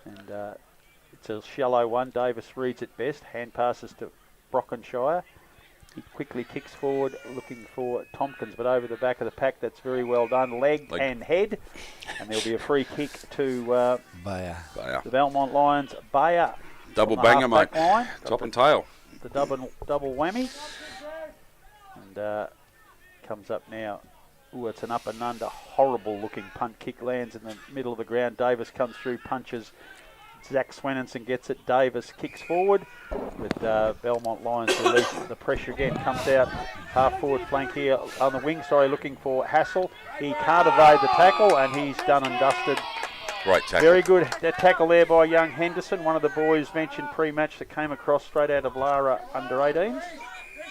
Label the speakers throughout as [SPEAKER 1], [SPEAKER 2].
[SPEAKER 1] And it's a shallow one. Davis reads it best. Hand passes to Brockenshire. He quickly kicks forward, looking for Tompkins, but over the back of the pack. That's very well done. Leg and head. And there'll be a free kick to
[SPEAKER 2] Bayer.
[SPEAKER 1] The Belmont Lions. Bayer.
[SPEAKER 3] Double banger, mate.
[SPEAKER 1] Line.
[SPEAKER 3] Top and tail.
[SPEAKER 1] The double whammy. And comes up now. Ooh, it's an up and under. Horrible looking punt kick lands in the middle of the ground. Davis comes through, punches. Zach Swenninson gets it. Davis kicks forward with Belmont Lions release. The pressure again comes out. Half forward flank here on the wing. Looking for Hassel. He can't evade the tackle and he's done and dusted.
[SPEAKER 3] Great tackle.
[SPEAKER 1] Very good that tackle there by young Henderson. One of the boys mentioned pre-match that came across straight out of Lara under 18s.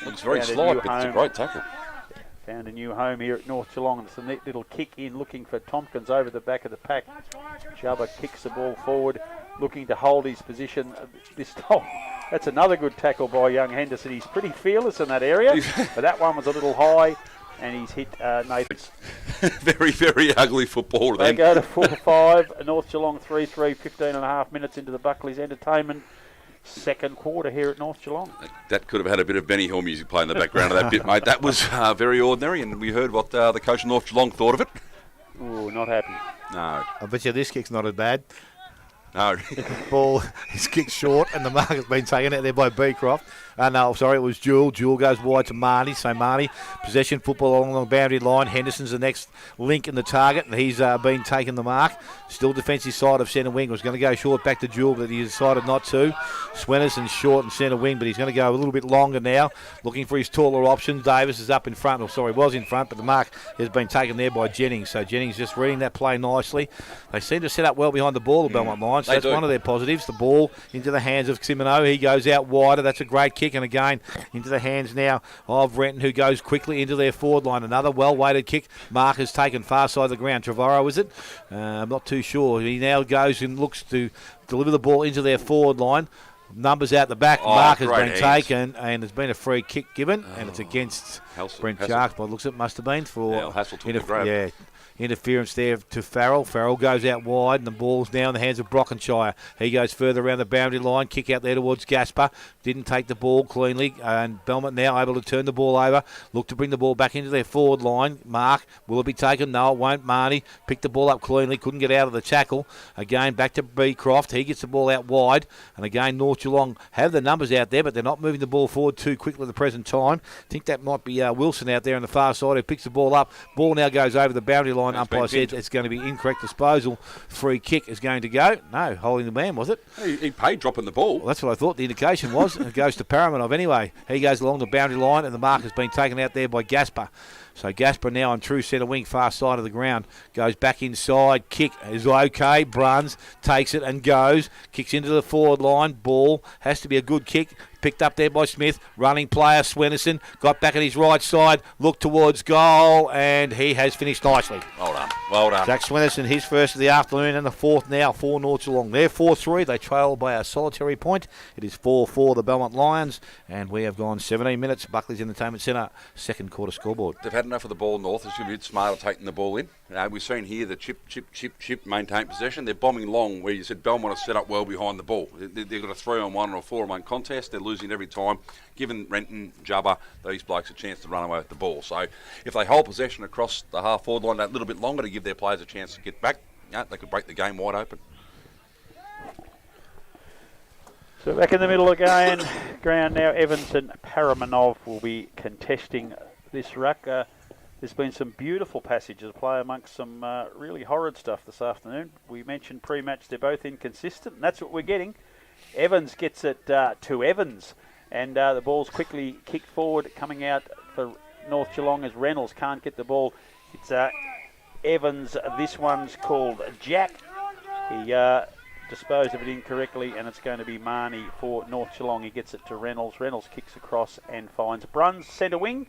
[SPEAKER 3] Looks very slight, but it's a great tackle.
[SPEAKER 1] Found a new home here at North Geelong. It's a neat little kick in, looking for Tompkins over the back of the pack. Jubba kicks the ball forward, looking to hold his position. This time, that's another good tackle by young Henderson. He's pretty fearless in that area, but that one was a little high, and he's hit Nathan's.
[SPEAKER 3] Very, very ugly football.
[SPEAKER 1] They go to 4-5. North Geelong 3-3, 15 and a half minutes into the Buckley's entertainment. Second quarter here at North Geelong.
[SPEAKER 3] That could have had a bit of Benny Hill music playing in the background of that bit, mate. That was very ordinary, and we heard what the coach of North Geelong thought of it.
[SPEAKER 1] Ooh, not happy.
[SPEAKER 3] No.
[SPEAKER 2] I bet you this kick's not as bad.
[SPEAKER 3] No.
[SPEAKER 2] Ball is kicked short, and the mark has been taken out there by Beecroft. No, sorry, it was Jewel. Jewel goes wide to Marnie. So Marnie, possession football along the boundary line. Henderson's the next link in the target, and he's been taking the mark. Still defensive side of centre wing. Was going to go short back to Jewel, but he decided not to. Swennison's short in centre wing, but he's going to go a little bit longer now, looking for his taller options. Davis is up in front. Was in front, but the mark has been taken there by Jennings. So Jennings just reading that play nicely. They seem to set up well behind the ball, the Belmont Lions. So that's one of their positives. The ball into the hands of Simino. He goes out wider. That's a great kick. And again, into the hands now of Renton, who goes quickly into their forward line. Another well-weighted kick. Mark is taken far side of the ground. Trevorrow, is it? I'm not too sure. He now goes and looks to deliver the ball into their forward line. Numbers out the back. Mark has been taken, and there's been a free kick given, and it's against Brent Sharks. By the looks of it, must have been for
[SPEAKER 3] Hassel took the grab.
[SPEAKER 2] Interference there to Farrell. Farrell goes out wide, and the ball's now in the hands of Brockenshire. He goes further around the boundary line, kick out there towards Gasper. Didn't take the ball cleanly, and Belmont now able to turn the ball over. Look to bring the ball back into their forward line. Mark, will it be taken? No, it won't. Marnie picked the ball up cleanly, couldn't get out of the tackle. Again, back to Beecroft. He gets the ball out wide, and again, North Geelong have the numbers out there, but they're not moving the ball forward too quickly at the present time. I think that might be Wilson out there on the far side who picks the ball up. Ball now goes over the boundary line. Umpire said it's going to be incorrect disposal. Free kick is going to go. No, holding the man, was it?
[SPEAKER 3] He paid dropping the ball.
[SPEAKER 2] Well, that's what I thought the indication was. It goes to Paramanov anyway. He goes along the boundary line, and the mark has been taken out there by Gasper. So Gasper now on true centre wing, far side of the ground. Goes back inside. Kick is okay. Bruns takes it and goes. Kicks into the forward line. Ball has to be a good kick. Picked up there by Smith. Running player Swenison. Got back at his right side. Looked towards goal. And he has finished nicely.
[SPEAKER 3] Well done. Well done.
[SPEAKER 2] Zach Swenison, his first of the afternoon and the fourth now for North Geelong. They're 4-3. They trail by a solitary point. It is 4-4 the Belmont Lions. And we have gone 17 minutes. Buckley's Entertainment Centre, second quarter scoreboard.
[SPEAKER 3] They've had enough of the ball north. It's going to be a bit smarter taking the ball in. We've seen here the chip, maintain possession. They're bombing long where you said Belmont are set up well behind the ball. They've got a 3-on-1 or a 4-on-1 contest. They're losing every time, giving Renton, Jubba, these blokes a chance to run away with the ball. So if they hold possession across the half-forward line that little bit longer to give their players a chance to get back, they could break the game wide open.
[SPEAKER 1] So back in the middle again, ground now, Evans and Paramanov will be contesting this ruck. There's been some beautiful passages of play amongst some really horrid stuff this afternoon. We mentioned pre-match they're both inconsistent, and that's what we're getting. Evans gets it to Evans, and the ball's quickly kicked forward, coming out for North Geelong as Reynolds can't get the ball. It's Evans. This one's called Jack. He disposed of it incorrectly, and it's going to be Marnie for North Geelong. He gets it to Reynolds. Reynolds kicks across and finds Bruns, centre wing.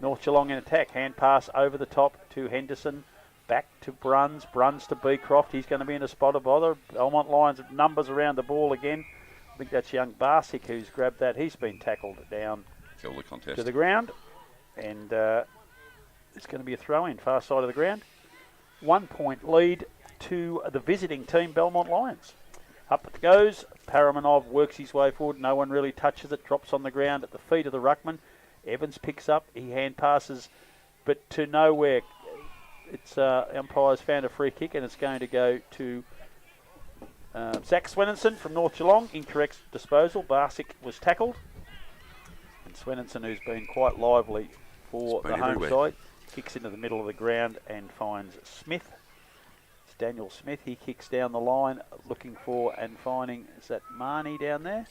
[SPEAKER 1] North Geelong in attack. Hand pass over the top to Henderson. Back to Bruns. Bruns to Beecroft. He's going to be in a spot of bother. Belmont Lions numbers around the ball again. I think that's young Barsick who's grabbed that. He's been tackled down to the ground. And it's going to be a throw-in, far side of the ground. 1 point lead to the visiting team, Belmont Lions. Up it goes. Paramanov works his way forward. No one really touches it. Drops on the ground at the feet of the ruckman. Evans picks up. He hand passes, but to nowhere. It's umpires found a free kick, and it's going to go to Zach Swenninson from North Geelong. Incorrect disposal. Barsick was tackled. And Swenninson, who's been quite lively for the home side, kicks into the middle of the ground and finds Smith. It's Daniel Smith. He kicks down the line, looking for and finding, is that Marnie down there?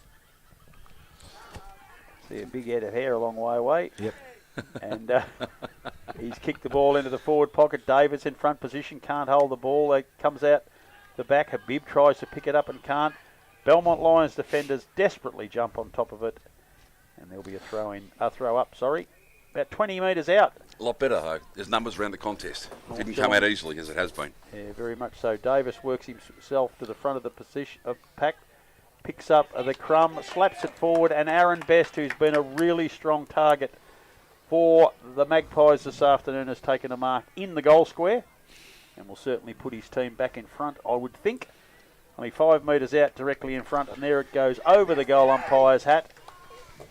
[SPEAKER 1] See a big head of hair a long way away.
[SPEAKER 2] Yep.
[SPEAKER 1] And he's kicked the ball into the forward pocket. Davis in front position, can't hold the ball. It comes out the back. Habib tries to pick it up and can't. Belmont Lions defenders desperately jump on top of it. And there'll be a throw up, about 20 metres out.
[SPEAKER 3] A lot better, though. There's numbers around the contest. Didn't come out easily, as it has been.
[SPEAKER 1] Yeah, very much so. Davis works himself to the front of the position of pack, picks up the crumb, slaps it forward, and Aaron Best, who's been a really strong target for the Magpies this afternoon, has taken a mark in the goal square and will certainly put his team back in front, I would think. Only 5 metres out, directly in front, and there it goes over the goal umpire's hat.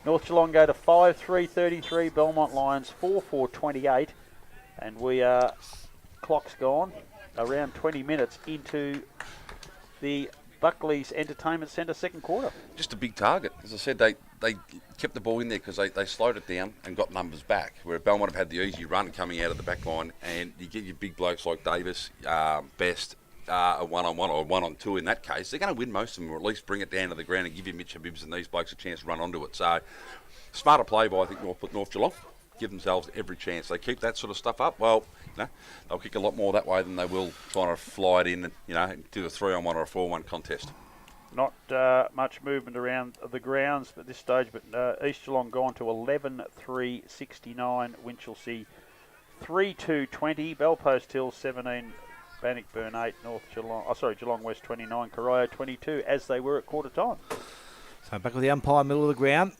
[SPEAKER 1] North Geelong go to 5-3-33, Belmont Lions 4-4-28, and we are, clock's gone, around 20 minutes into the Buckley's Entertainment Centre second quarter.
[SPEAKER 3] Just a big target. As I said, they kept the ball in there because they slowed it down and got numbers back, where Belmont have had the easy run coming out of the back line, and you get your big blokes like Davis, Best, a one-on-one or a one-on-two in that case, they're going to win most of them, or at least bring it down to the ground and give you Mitch Habibs and these blokes a chance to run onto it. So, smarter play by, I think, North Geelong. Give themselves every chance. They keep that sort of stuff up, well, they'll kick a lot more that way than they will trying to fly it in and, do a 3-on-1 or a 4-on-1 contest.
[SPEAKER 1] Not much movement around the grounds at this stage, but East Geelong gone to 11-3-69, Winchelsea 3-2-20, Bellpost Hill 17, Bannockburn 8, Geelong West 29, Corio 22, as they were at quarter time.
[SPEAKER 2] So back with the umpire, middle of the ground.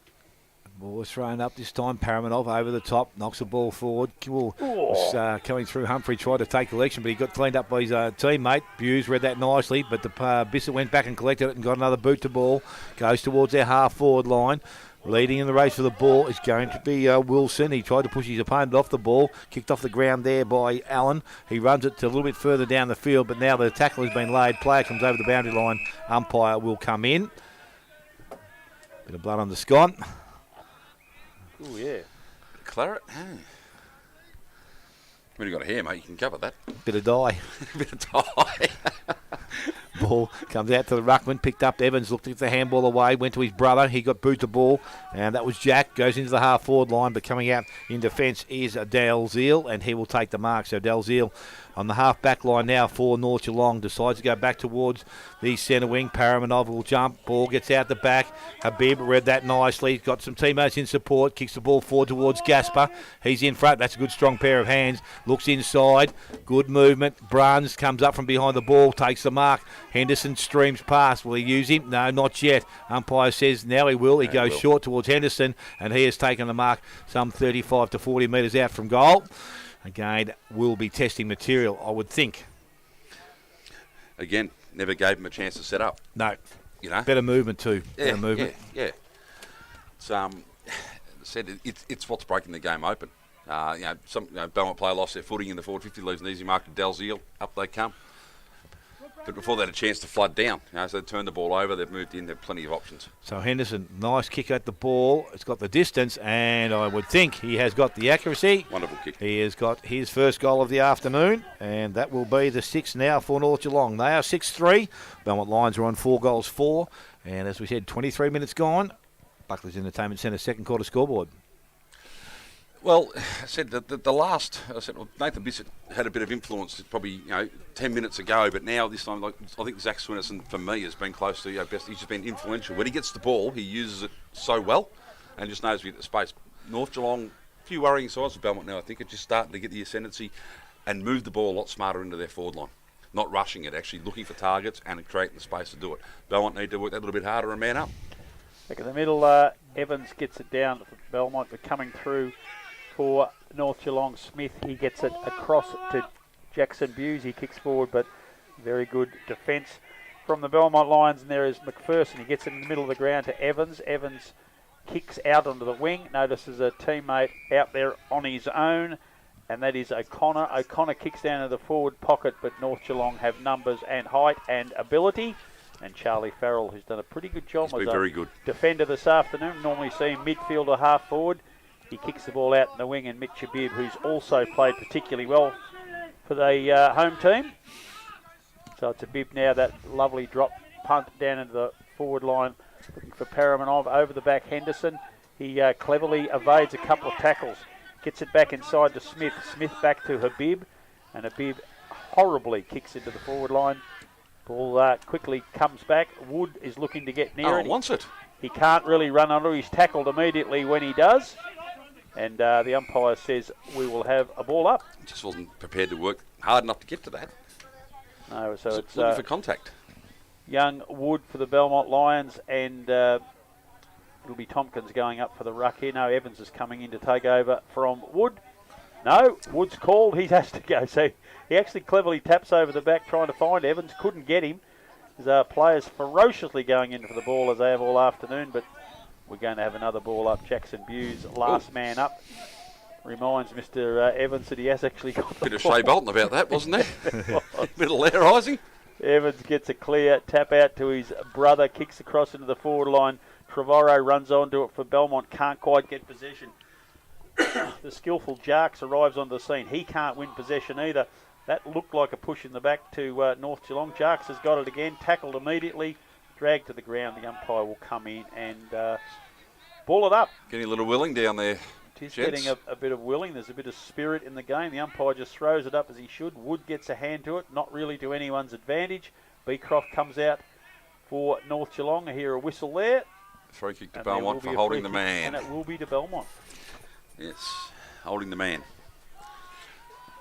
[SPEAKER 2] Ball was thrown up this time. Paramanov over the top, knocks the ball forward. Was coming through. Humphrey tried to take collection, but he got cleaned up by his teammate. Buse read that nicely, but the Bissett went back and collected it and got another boot to ball. Goes towards their half-forward line. Leading in the race for the ball is going to be Wilson. He tried to push his opponent off the ball. Kicked off the ground there by Allen. He runs it to a little bit further down the field, but now the tackle has been laid. Player comes over the boundary line. Umpire will come in. Bit of blood on the Scott.
[SPEAKER 1] Oh, yeah.
[SPEAKER 3] Claret? When you've got a hair, mate, you can cover that.
[SPEAKER 2] Bit of dye.
[SPEAKER 3] Bit of dye.
[SPEAKER 2] Ball comes out to the ruckman, picked up Evans, looked at the handball away, went to his brother, he got boot the ball, and that was Jack, goes into the half-forward line, but coming out in defence is Dalziel, and he will take the mark. So Dalziel on the half-back line now for North Geelong, decides to go back towards the centre wing. Paramanov will jump, ball gets out the back. Habib read that nicely, got some teammates in support, kicks the ball forward towards Gasper. He's in front, that's a good strong pair of hands, looks inside, good movement. Bruns comes up from behind the ball, takes the mark. Henderson streams past. Will he use him? No, not yet. Umpire says now he will. He goes short towards Henderson, and he has taken the mark some 35 to 40 metres out from goal. Again, will be testing material, I would think.
[SPEAKER 3] Again, never gave him a chance to set up.
[SPEAKER 2] No. Better movement too. Better movement.
[SPEAKER 3] Yeah. It's what's breaking the game open. Belmont player lost their footing in the forward 50, leaves an easy mark to Dalziel. Up they come. But before they had a chance to flood down, so they turned the ball over, they've moved in, there are plenty of options.
[SPEAKER 2] So Henderson, nice kick at the ball. It's got the distance, and I would think he has got the accuracy.
[SPEAKER 3] Wonderful kick.
[SPEAKER 2] He has got his first goal of the afternoon, and that will be the 6th now for North Geelong. They are 6-3. Belmont Lions are on 4-4. And as we said, 23 minutes gone. Buckley's Entertainment Centre second quarter scoreboard.
[SPEAKER 3] Well, I said Nathan Bissett had a bit of influence probably 10 minutes ago, but now this time I think Zach Swenninson for me has been close to best. He's just been influential. When he gets the ball, he uses it so well and just knows we get the space. North Geelong, a few worrying signs for Belmont now. I think it's just starting to get the ascendancy and move the ball a lot smarter into their forward line. Not rushing it, actually looking for targets and creating the space to do it. Belmont need to work that little bit harder and man up.
[SPEAKER 1] Back in the middle, Evans gets it down for Belmont, but coming through for North Geelong, Smith, he gets it across to Jackson Buse. He kicks forward, but very good defence from the Belmont Lions, and there is McPherson. He gets it in the middle of the ground to Evans. Evans kicks out onto the wing. Notices a teammate out there on his own, and that is O'Connor. O'Connor kicks down to the forward pocket, but North Geelong have numbers and height and ability. And Charlie Farrell, who's done a pretty good job as
[SPEAKER 3] very good
[SPEAKER 1] defender this afternoon. Normally see him midfield or half forward. He kicks the ball out in the wing, and Mitch Abib, who's also played particularly well for the home team. So it's Abib now, that lovely drop punt down into the forward line, looking for Paramanov over the back. Henderson, he cleverly evades a couple of tackles, gets it back inside to Smith. Smith back to Habib, and Habib horribly kicks into the forward line. Ball quickly comes back. Wood is looking to get near it.
[SPEAKER 3] Wants it.
[SPEAKER 1] He can't really run under. He's tackled immediately when he does. And the umpire says we will have a ball up.
[SPEAKER 3] Just wasn't prepared to work hard enough to get to that.
[SPEAKER 1] No, so it's
[SPEAKER 3] looking for contact.
[SPEAKER 1] Young Wood for the Belmont Lions, and it'll be Tompkins going up for the ruck here. No, Evans is coming in to take over from Wood. No, Wood's called. He has to go. So he actually cleverly taps over the back trying to find Evans. Couldn't get him. There's players ferociously going in for the ball as they have all afternoon, but we're going to have another ball up. Jackson Buse, last man up. Reminds Mr. Evans that he has actually got the
[SPEAKER 3] bit of Shea Bolton about that, wasn't there? Bit of Laurising.
[SPEAKER 1] Evans gets a clear tap out to his brother, kicks across into the forward line. Trevorrow runs onto it for Belmont, can't quite get possession. The skillful Jarks arrives on the scene. He can't win possession either. That looked like a push in the back to North Geelong. Jarks has got it again, tackled immediately, dragged to the ground. The umpire will come in and ball it up.
[SPEAKER 3] Getting a little willing down there.
[SPEAKER 1] It is getting a bit of willing. There's a bit of spirit in the game. The umpire just throws it up as he should. Wood gets a hand to it, not really to anyone's advantage. Beecroft comes out for North Geelong. I hear a whistle there.
[SPEAKER 3] Free kick to Belmont for holding the man.
[SPEAKER 1] And it will be to Belmont.
[SPEAKER 3] Yes, holding the man.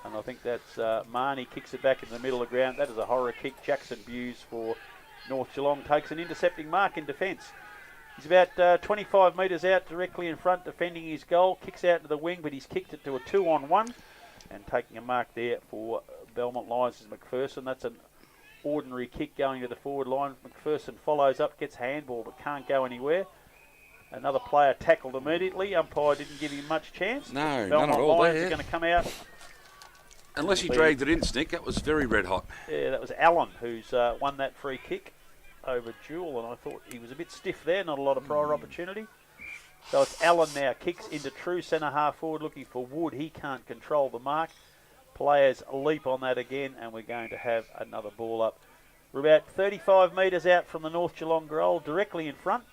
[SPEAKER 1] And I think that's Marnie kicks it back in the middle of the ground. That is a horror kick. Jackson Buse for North Geelong takes an intercepting mark in defence. He's about 25 metres out directly in front defending his goal. Kicks out to the wing, but he's kicked it to a 2-on-1. And taking a mark there for Belmont Lions is McPherson. That's an ordinary kick going to the forward line. McPherson follows up, gets handball, but can't go anywhere. Another player tackled immediately. Umpire didn't give him much chance.
[SPEAKER 3] No,
[SPEAKER 1] Belmont
[SPEAKER 3] none at all.
[SPEAKER 1] Lions are going to come out.
[SPEAKER 3] Unless he dragged it in, Snick. That was very red hot.
[SPEAKER 1] Yeah, that was Allen who's won that free kick over Jewell, and I thought he was a bit stiff there, not a lot of prior opportunity. So it's Allen now, kicks into true centre half forward looking for Wood. He can't control the mark. Players leap on that again, and we're going to have another ball up. We're about 35 metres out from the North Geelong goal, directly in front.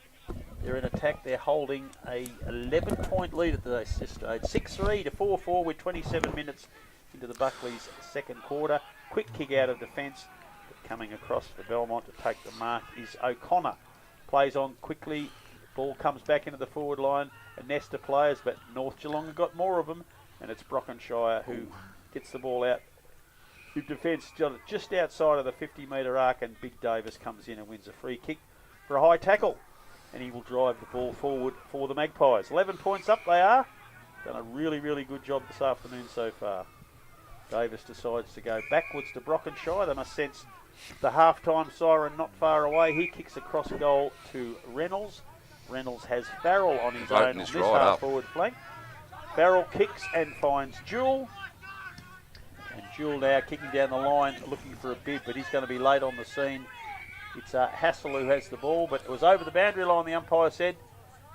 [SPEAKER 1] They're in attack. They're holding a 11-point lead at this stage. 6-3 to 4-4 with 27 minutes into the Buckley's second quarter. Quick kick out of defence. Coming across for Belmont to take the mark is O'Connor. Plays on quickly. Ball comes back into the forward line. A nest of players, but North Geelong have got more of them. And it's Brockenshire who gets the ball out. In defence just outside of the 50-metre arc, and Big Davis comes in and wins a free kick for a high tackle. And he will drive the ball forward for the Magpies. 11 points up they are. Done a really, really good job this afternoon so far. Davis decides to go backwards to Brockenshire. They must sense the half-time siren not far away. He kicks across goal to Reynolds. Reynolds has Farrell on his own on this half-forward flank. Farrell kicks and finds Jewell. And Jewell now kicking down the line, looking for a bid, but he's going to be late on the scene. It's Hassel who has the ball, but it was over the boundary line, the umpire said.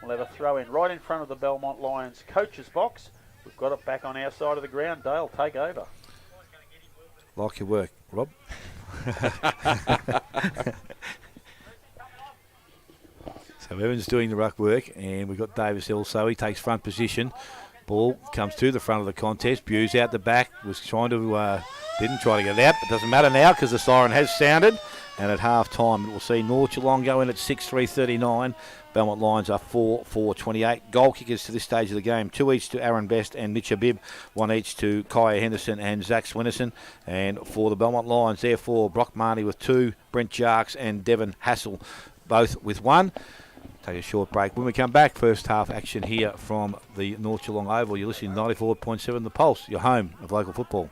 [SPEAKER 1] We'll have a throw in right in front of the Belmont Lions coach's box. We've got it back on our side of the ground. Dale, take over.
[SPEAKER 2] Like your work, Rob. So Evans doing the ruck work, and we've got Davis also. He takes front position. Ball comes to the front of the contest. Buse out the back. Was trying to, didn't try to get it out. But it doesn't matter now because the siren has sounded. And at half time, we'll see North Geelong go in at 6-3-39. Belmont Lions are 4-4-28. Goal kickers to this stage of the game, 2 each to Aaron Best and Mitch Abib, 1 each to Kaya Henderson and Zach Swinnerson. And for the Belmont Lions, therefore, Brock Marnie with 2, Brent Jarks and Devon Hassel both with 1. Take a short break. When we come back, first half action here from the North Geelong Oval. You're listening to 94.7 The Pulse, your home of local football.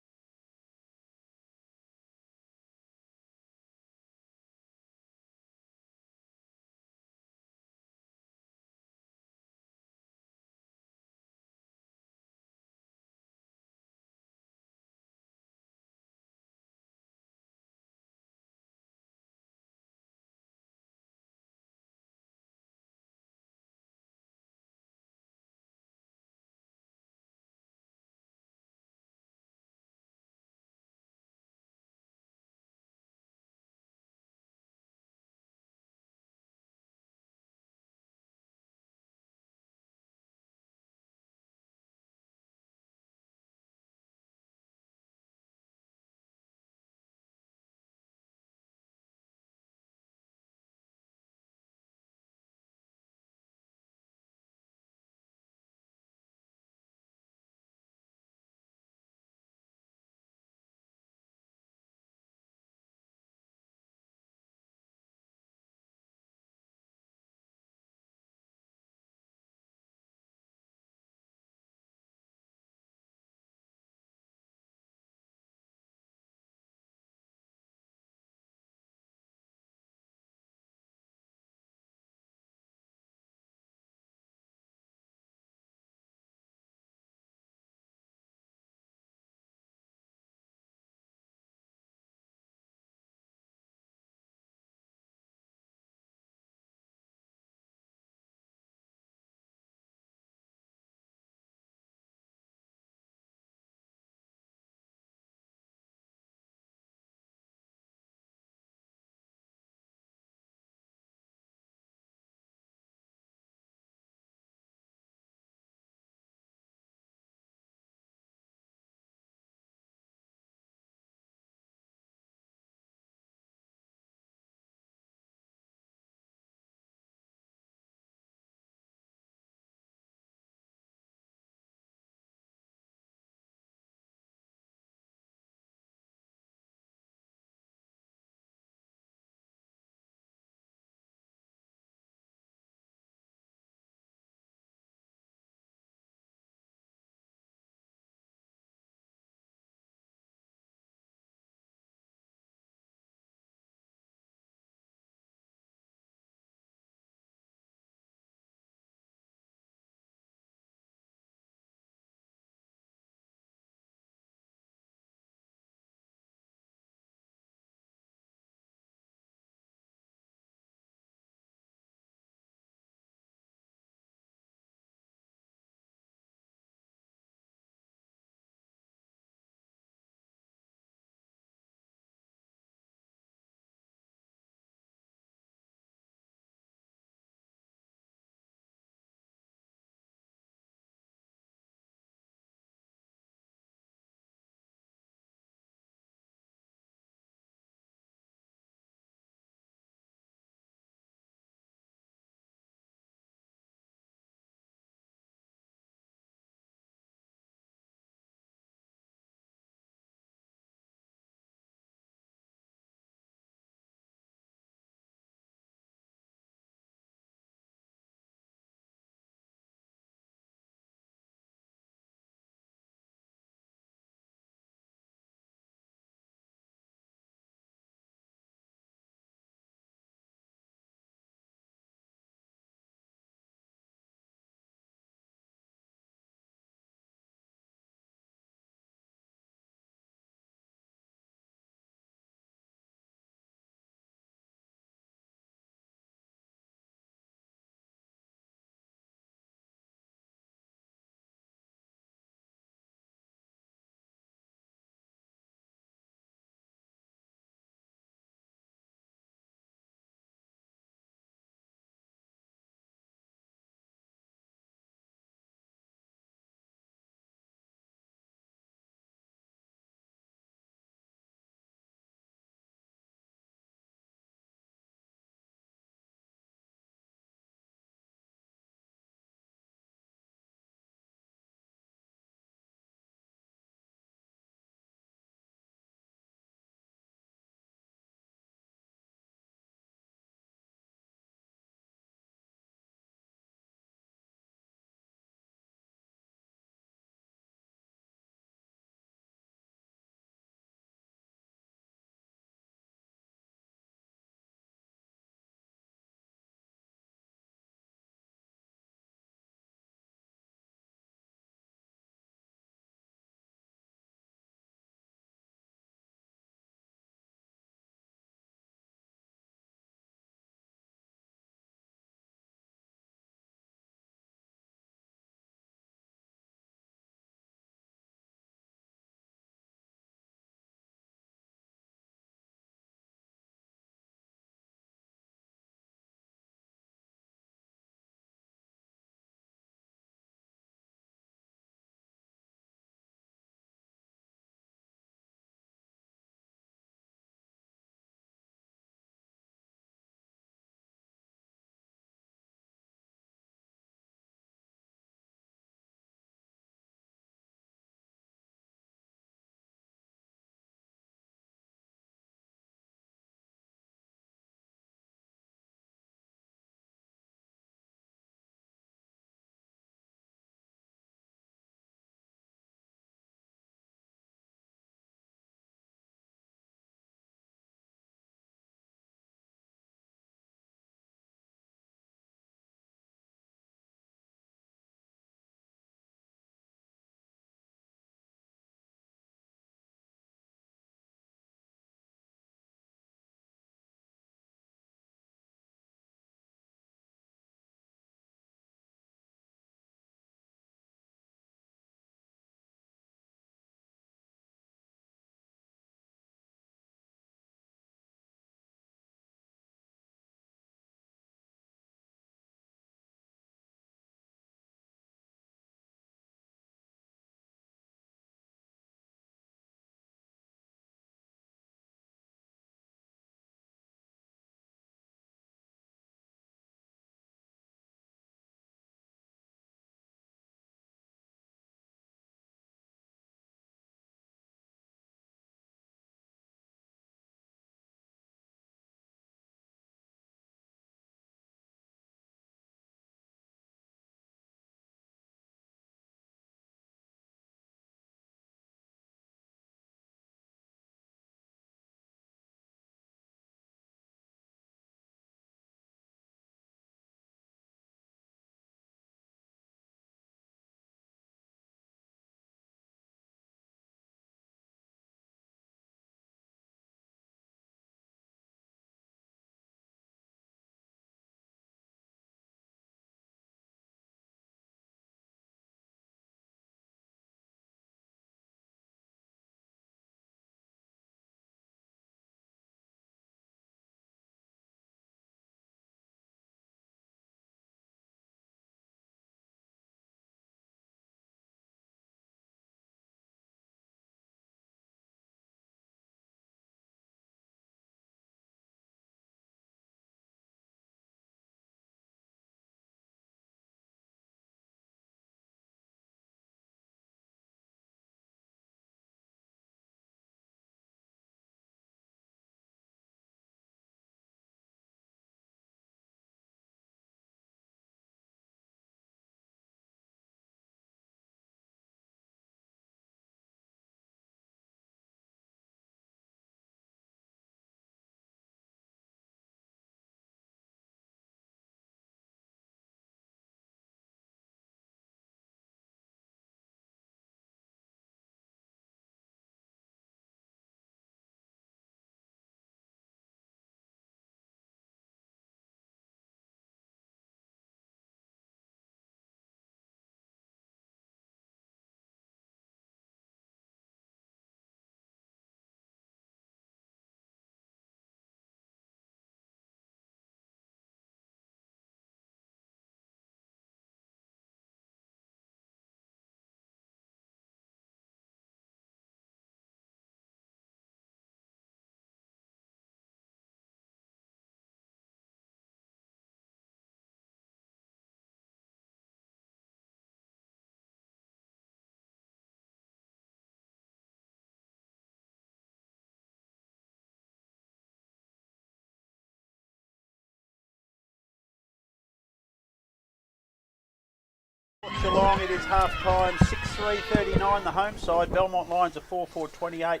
[SPEAKER 1] Geelong. It is half time, 6-3-39 the home side. Belmont Lions are 4-4-28.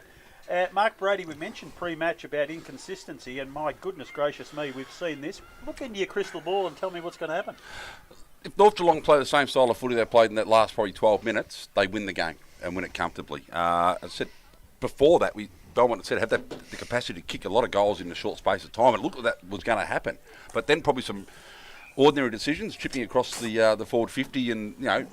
[SPEAKER 1] Mark Brady, we mentioned pre-match about inconsistency, and my goodness gracious me, we've seen this. Look into your crystal ball and tell me what's going to happen.
[SPEAKER 3] If North Geelong play the same style of footy they played in that last probably 12 minutes, they win the game and win it comfortably. I said before that, Belmont had said had the capacity to kick a lot of goals in a short space of time. It looked like that was going to happen, but then probably some ordinary decisions, chipping across the forward 50, and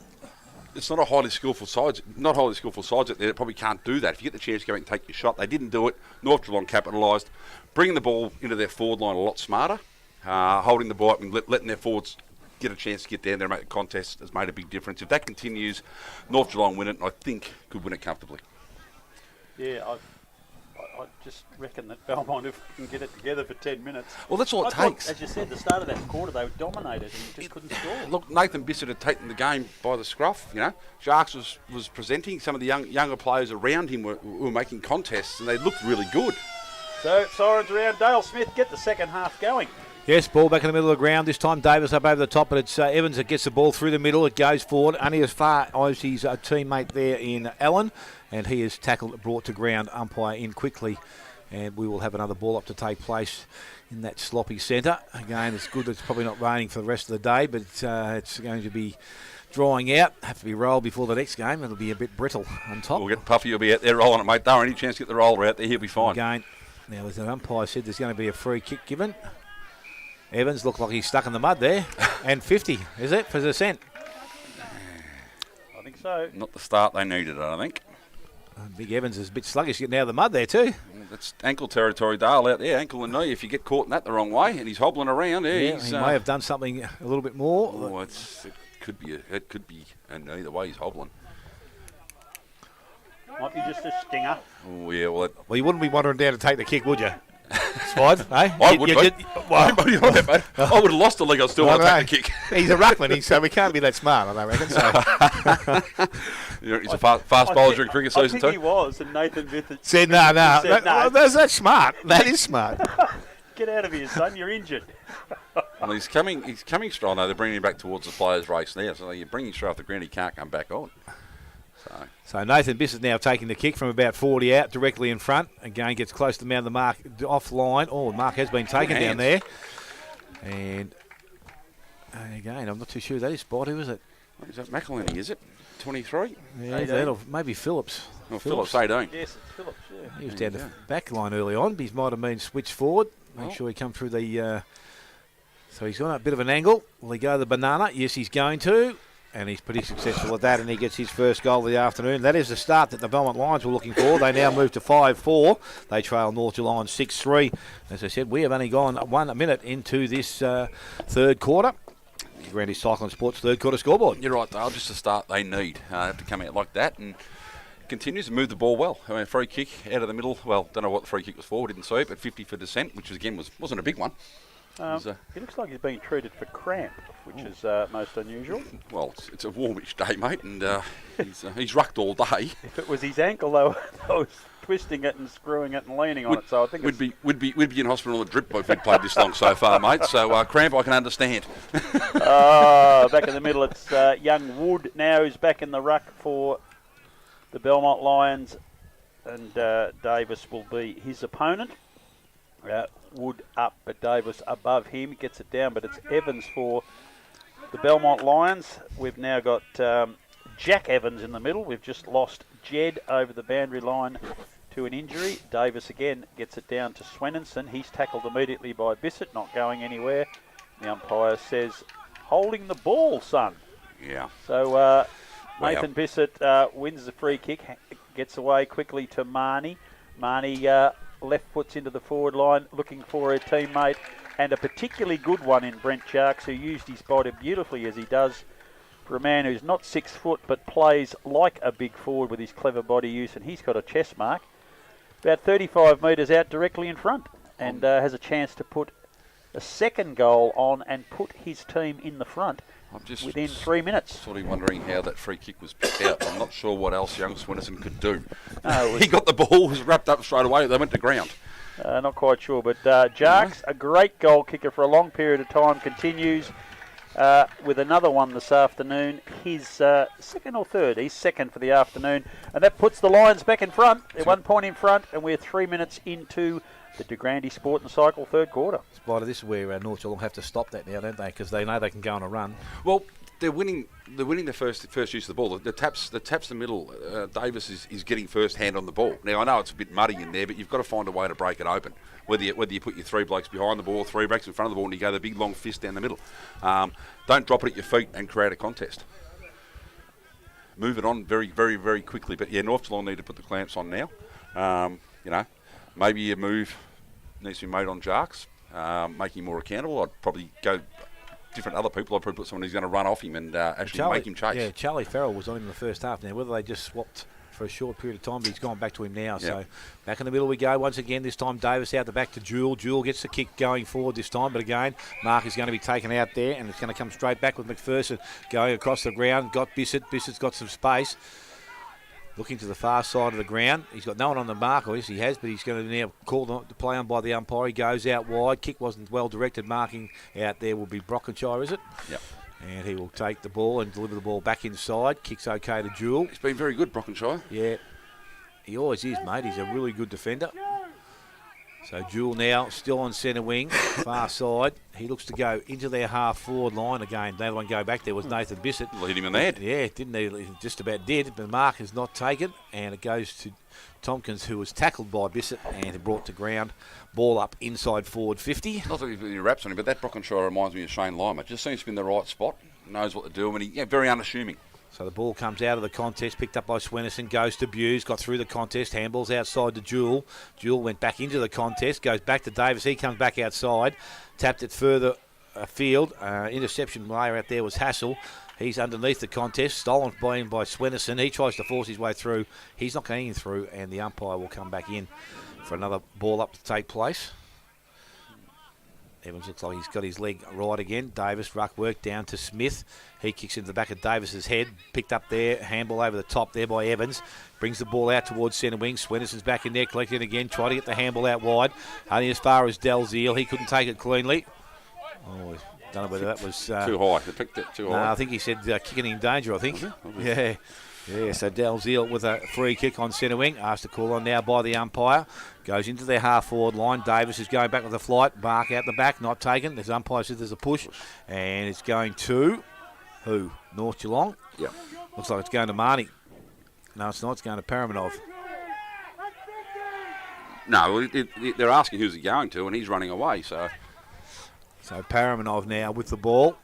[SPEAKER 3] it's not highly skillful sides out there that probably can't do that. If you get the chance to go and take your shot, they didn't do it. North Geelong capitalised, bringing the ball into their forward line a lot smarter, holding the ball up and letting their forwards get a chance to get down there and make the contest has made a big difference. If that continues, North Geelong win it, and I think could win it comfortably.
[SPEAKER 1] Yeah, I just reckon that Belmont, if we can get it together for 10 minutes.
[SPEAKER 3] Well, that's all it
[SPEAKER 1] thought,
[SPEAKER 3] takes.
[SPEAKER 1] as you said, the start of that quarter, they were dominated and just couldn't score.
[SPEAKER 3] Look, Nathan Bissett had taken the game by the scruff. Sharks was presenting. Some of the younger players around him were making contests, and they looked really good.
[SPEAKER 1] So, sirens around. Dale Smith, get the second half going.
[SPEAKER 2] Yes, ball back in the middle of the ground. This time Davis up over the top, but it's Evans that gets the ball through the middle. It goes forward, only as far as his teammate there in Allen, and he is tackled, brought to ground, umpire in quickly, and we will have another ball up to take place in that sloppy centre. Again, it's good that it's probably not raining for the rest of the day, but it's going to be drying out. Have to be rolled before the next game. It'll be a bit brittle on top.
[SPEAKER 3] We'll get Puffy. You'll be out there rolling it, mate. Don't any chance to get the roller out there. He'll be fine.
[SPEAKER 2] Again, now as an umpire said, there's going to be a free kick given. Evans looked like he's stuck in the mud there. And 50, is it, for the cent?
[SPEAKER 1] I think so.
[SPEAKER 3] Not the start they needed, I don't think.
[SPEAKER 2] Big Evans is a bit sluggish getting out of the mud there too.
[SPEAKER 3] That's ankle territory, Dale, out there. Ankle and knee. If you get caught in that the wrong way and he's hobbling around,
[SPEAKER 2] He may have done something a little bit more.
[SPEAKER 3] Oh, it could be a knee the way he's hobbling.
[SPEAKER 1] Might be just a stinger.
[SPEAKER 3] Oh, yeah, well,
[SPEAKER 2] You wouldn't be wandering down to take the kick, would you? Spide, eh?
[SPEAKER 3] I would, mate. I would have lost the leg. I'd still want to take the kick.
[SPEAKER 2] He's a ruckman, so we can't be that smart, I don't reckon. So.
[SPEAKER 3] He's a fast bowler during cricket season too.
[SPEAKER 1] I think he was, and Nathan Bissett
[SPEAKER 2] said no. That's smart. That is smart.
[SPEAKER 1] Get out of here, son. You're injured.
[SPEAKER 3] Well, he's coming strong. Though they're bringing him back towards the players' race now. So you're bringing him straight off the ground. He can't come back on.
[SPEAKER 2] So Nathan Bissett now taking the kick from about 40 out, directly in front. Again, gets close to the man of the mark, offline. Oh, the mark has been taken down there. And again, I'm not too sure that is Spot. Who is it?
[SPEAKER 3] Is that McElhenney, is it? 23?
[SPEAKER 2] Yeah, that'll maybe Phillips.
[SPEAKER 3] Oh, Phillips 18.
[SPEAKER 1] Yes, it's Phillips, yeah.
[SPEAKER 2] He was down the back line early on, but he might have been switched forward. Make sure he come through the... so he's on a bit of an angle. Will he go the banana? Yes, he's going to. And he's pretty successful at that, and he gets his first goal of the afternoon. That is the start that the Belmont Lions were looking for. They now move to 5-4. They trail North Geelong 6-3. As I said, we have only gone 1 minute into this third quarter. Grandy Cycling Sports third quarter scoreboard.
[SPEAKER 3] You're right, Dale. Just the start they need. Have to come out like that, and continues to move the ball well. I mean, free kick out of the middle. Well, don't know what the free kick was for. We didn't see it, but 50 for descent, which again wasn't a big one.
[SPEAKER 1] He looks like he's being treated for cramp, which is most unusual.
[SPEAKER 3] Well, it's a warmish day, mate, and he's rucked all day.
[SPEAKER 1] If it was his ankle, though, I was twisting it and screwing it and leaning on it. So I think
[SPEAKER 3] we'd be in hospital on a drip if we'd played this long so far, mate. So cramp, I can understand.
[SPEAKER 1] Back in the middle, it's young Wood now who's back in the ruck for the Belmont Lions, and Davis will be his opponent. Wood up, but Davis above him. Gets it down, but it's Evans for the Belmont Lions. We've now got Jack Evans in the middle. We've just lost Jed over the boundary line to an injury. Davis again gets it down to Swenninson. He's tackled immediately by Bissett, not going anywhere. The umpire says, holding the ball, son.
[SPEAKER 3] Yeah.
[SPEAKER 1] So Nathan Bissett wins the free kick, gets away quickly to Marnie. Marnie left puts into the forward line, looking for a teammate, and a particularly good one in Brent Jarks, who used his body beautifully as he does for a man who's not 6 foot but plays like a big forward with his clever body use, and he's got a chest mark about 35 metres out directly in front, and has a chance to put a second goal on and put his team in the front within 3 minutes.
[SPEAKER 3] Sort of wondering how that free kick was picked out. I'm not sure what else young Swenninson could do.
[SPEAKER 1] No,
[SPEAKER 3] he got the ball, was wrapped up straight away, they went to ground.
[SPEAKER 1] Not quite sure, but Jarks, a great goal kicker for a long period of time, continues. with another one this afternoon. His second or third? He's second for the afternoon. And that puts the Lions back in front. They're 1 point in front, and we're 3 minutes into the De Grande Sport and Cycle third quarter.
[SPEAKER 2] Spider, this is where North Geelong have to stop that now, don't they? Because they know they can go on a run.
[SPEAKER 3] Well, they're winning the first use of the ball. The taps the middle. Davis is getting first hand on the ball. Now I know it's a bit muddy in there, but you've got to find a way to break it open. Whether you put your 3 blokes behind the ball, 3 blokes in front of the ball, and you go the big long fist down the middle. Don't drop it at your feet and create a contest. Move it on very, very, very quickly. But yeah, North Geelong need to put the clamps on now. Maybe a move needs to be made on Jarks, make him more accountable. I'd probably go different other people. I'd probably put someone who's going to run off him and actually make him chase.
[SPEAKER 2] Yeah, Charlie Farrell was on him in the first half. Now, whether they just swapped for a short period of time, but he's gone back to him now. Yep. So back in the middle we go once again. This time Davis out the back to Jewel. Jewel gets the kick going forward this time, but again Mark is going to be taken out there, and it's going to come straight back with McPherson going across the ground. Got Bissett. Bissett's got some space. Looking to the far side of the ground. He's got no one on the mark, or yes he has, but he's going to now call the play on by the umpire. He goes out wide. Kick wasn't well directed. Marking out there will be Brockenshire, is it?
[SPEAKER 3] Yep.
[SPEAKER 2] And he will take the ball and deliver the ball back inside. Kicks okay to Jewel.
[SPEAKER 3] He's been very good, Brockenshire.
[SPEAKER 2] Yeah, he always is, mate. He's a really good defender. So Jewel now still on centre wing, far side. He looks to go into their half-forward line again. The other one go back there was Nathan Bissett.
[SPEAKER 3] Well, hit him in the head.
[SPEAKER 2] Yeah, didn't he? Just about did, but Mark has not taken, and it goes to Tompkins, who was tackled by Bissett and brought to ground. Ball up inside forward 50.
[SPEAKER 3] Not that he's any raps on him, but that Brockenshire reminds me of Shane Lima. Just seems to be in the right spot, knows what to do, and he's very unassuming.
[SPEAKER 2] So the ball comes out of the contest, picked up by Swennerson, goes to Buse, got through the contest, handballs outside to Jewel. Jewel went back into the contest, goes back to Davis, he comes back outside, tapped it further afield. Interception layer out there was Hassel. He's underneath the contest, stolen by him by Swennerson. He tries to force his way through. He's not getting through, and the umpire will come back in for another ball up to take place. Evans looks like he's got his leg right again. Davis, ruck work down to Smith. He kicks into the back of Davis's head. Picked up there, handball over the top there by Evans. Brings the ball out towards centre wing. Swennerson's back in there, collecting again. Try to get the handball out wide. Only as far as Dalziel. He couldn't take it cleanly. Oh, don't know whether that was...
[SPEAKER 3] too high. They picked it too high.
[SPEAKER 2] No, I think he said kicking in danger, I think. Yeah. Yeah, so Dalziel with a free kick on centre wing. Asked to call on now by the umpire. Goes into their half-forward line. Davis is going back with a flight. Mark out the back, not taken. There's umpire says there's a push. And it's going to... Who? North Geelong?
[SPEAKER 3] Yeah.
[SPEAKER 2] Looks like it's going to Marnie. No, it's not. It's going to Paramanov.
[SPEAKER 3] No, they're asking who's it going to, and he's running away, so...
[SPEAKER 2] So Paramanov now with the ball.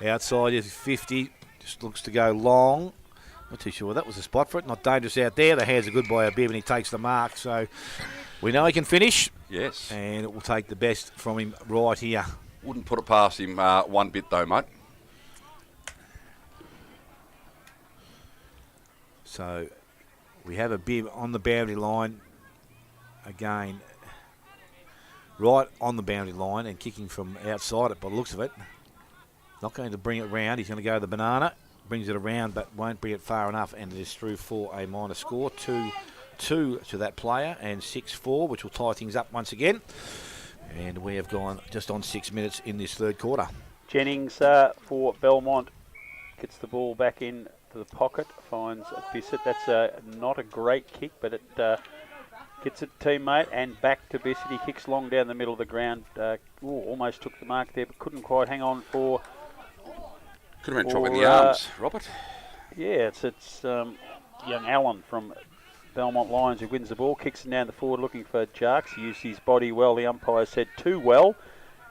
[SPEAKER 2] Outside is 50. Just looks to go long. Not too sure that was a spot for it. Not dangerous out there. The hands are good by a bib and he takes the mark. So we know he can finish.
[SPEAKER 3] Yes.
[SPEAKER 2] And it will take the best from him right here.
[SPEAKER 3] Wouldn't put it past him one bit though, mate.
[SPEAKER 2] So we have a bib on the boundary line again. Right on the boundary line and kicking from outside it by the looks of it. Not going to bring it round. He's going to go to the banana. Brings it around but won't bring it far enough, and it is through for a minor score. 2-2 to that player and 6-4, which will tie things up once again. And we have gone just on 6 minutes in this third quarter.
[SPEAKER 1] Jennings for Belmont gets the ball back in to the pocket, finds Bissett. That's not a great kick, but it gets a teammate and back to Bissett. He kicks long down the middle of the ground. Almost took the mark there, but couldn't quite hang on for...
[SPEAKER 3] Could have been chopping the arms, Robert.
[SPEAKER 1] Yeah, it's young Allen from Belmont Lions who wins the ball, kicks it down the forward looking for Jarks. He used his body well, the umpire said too well,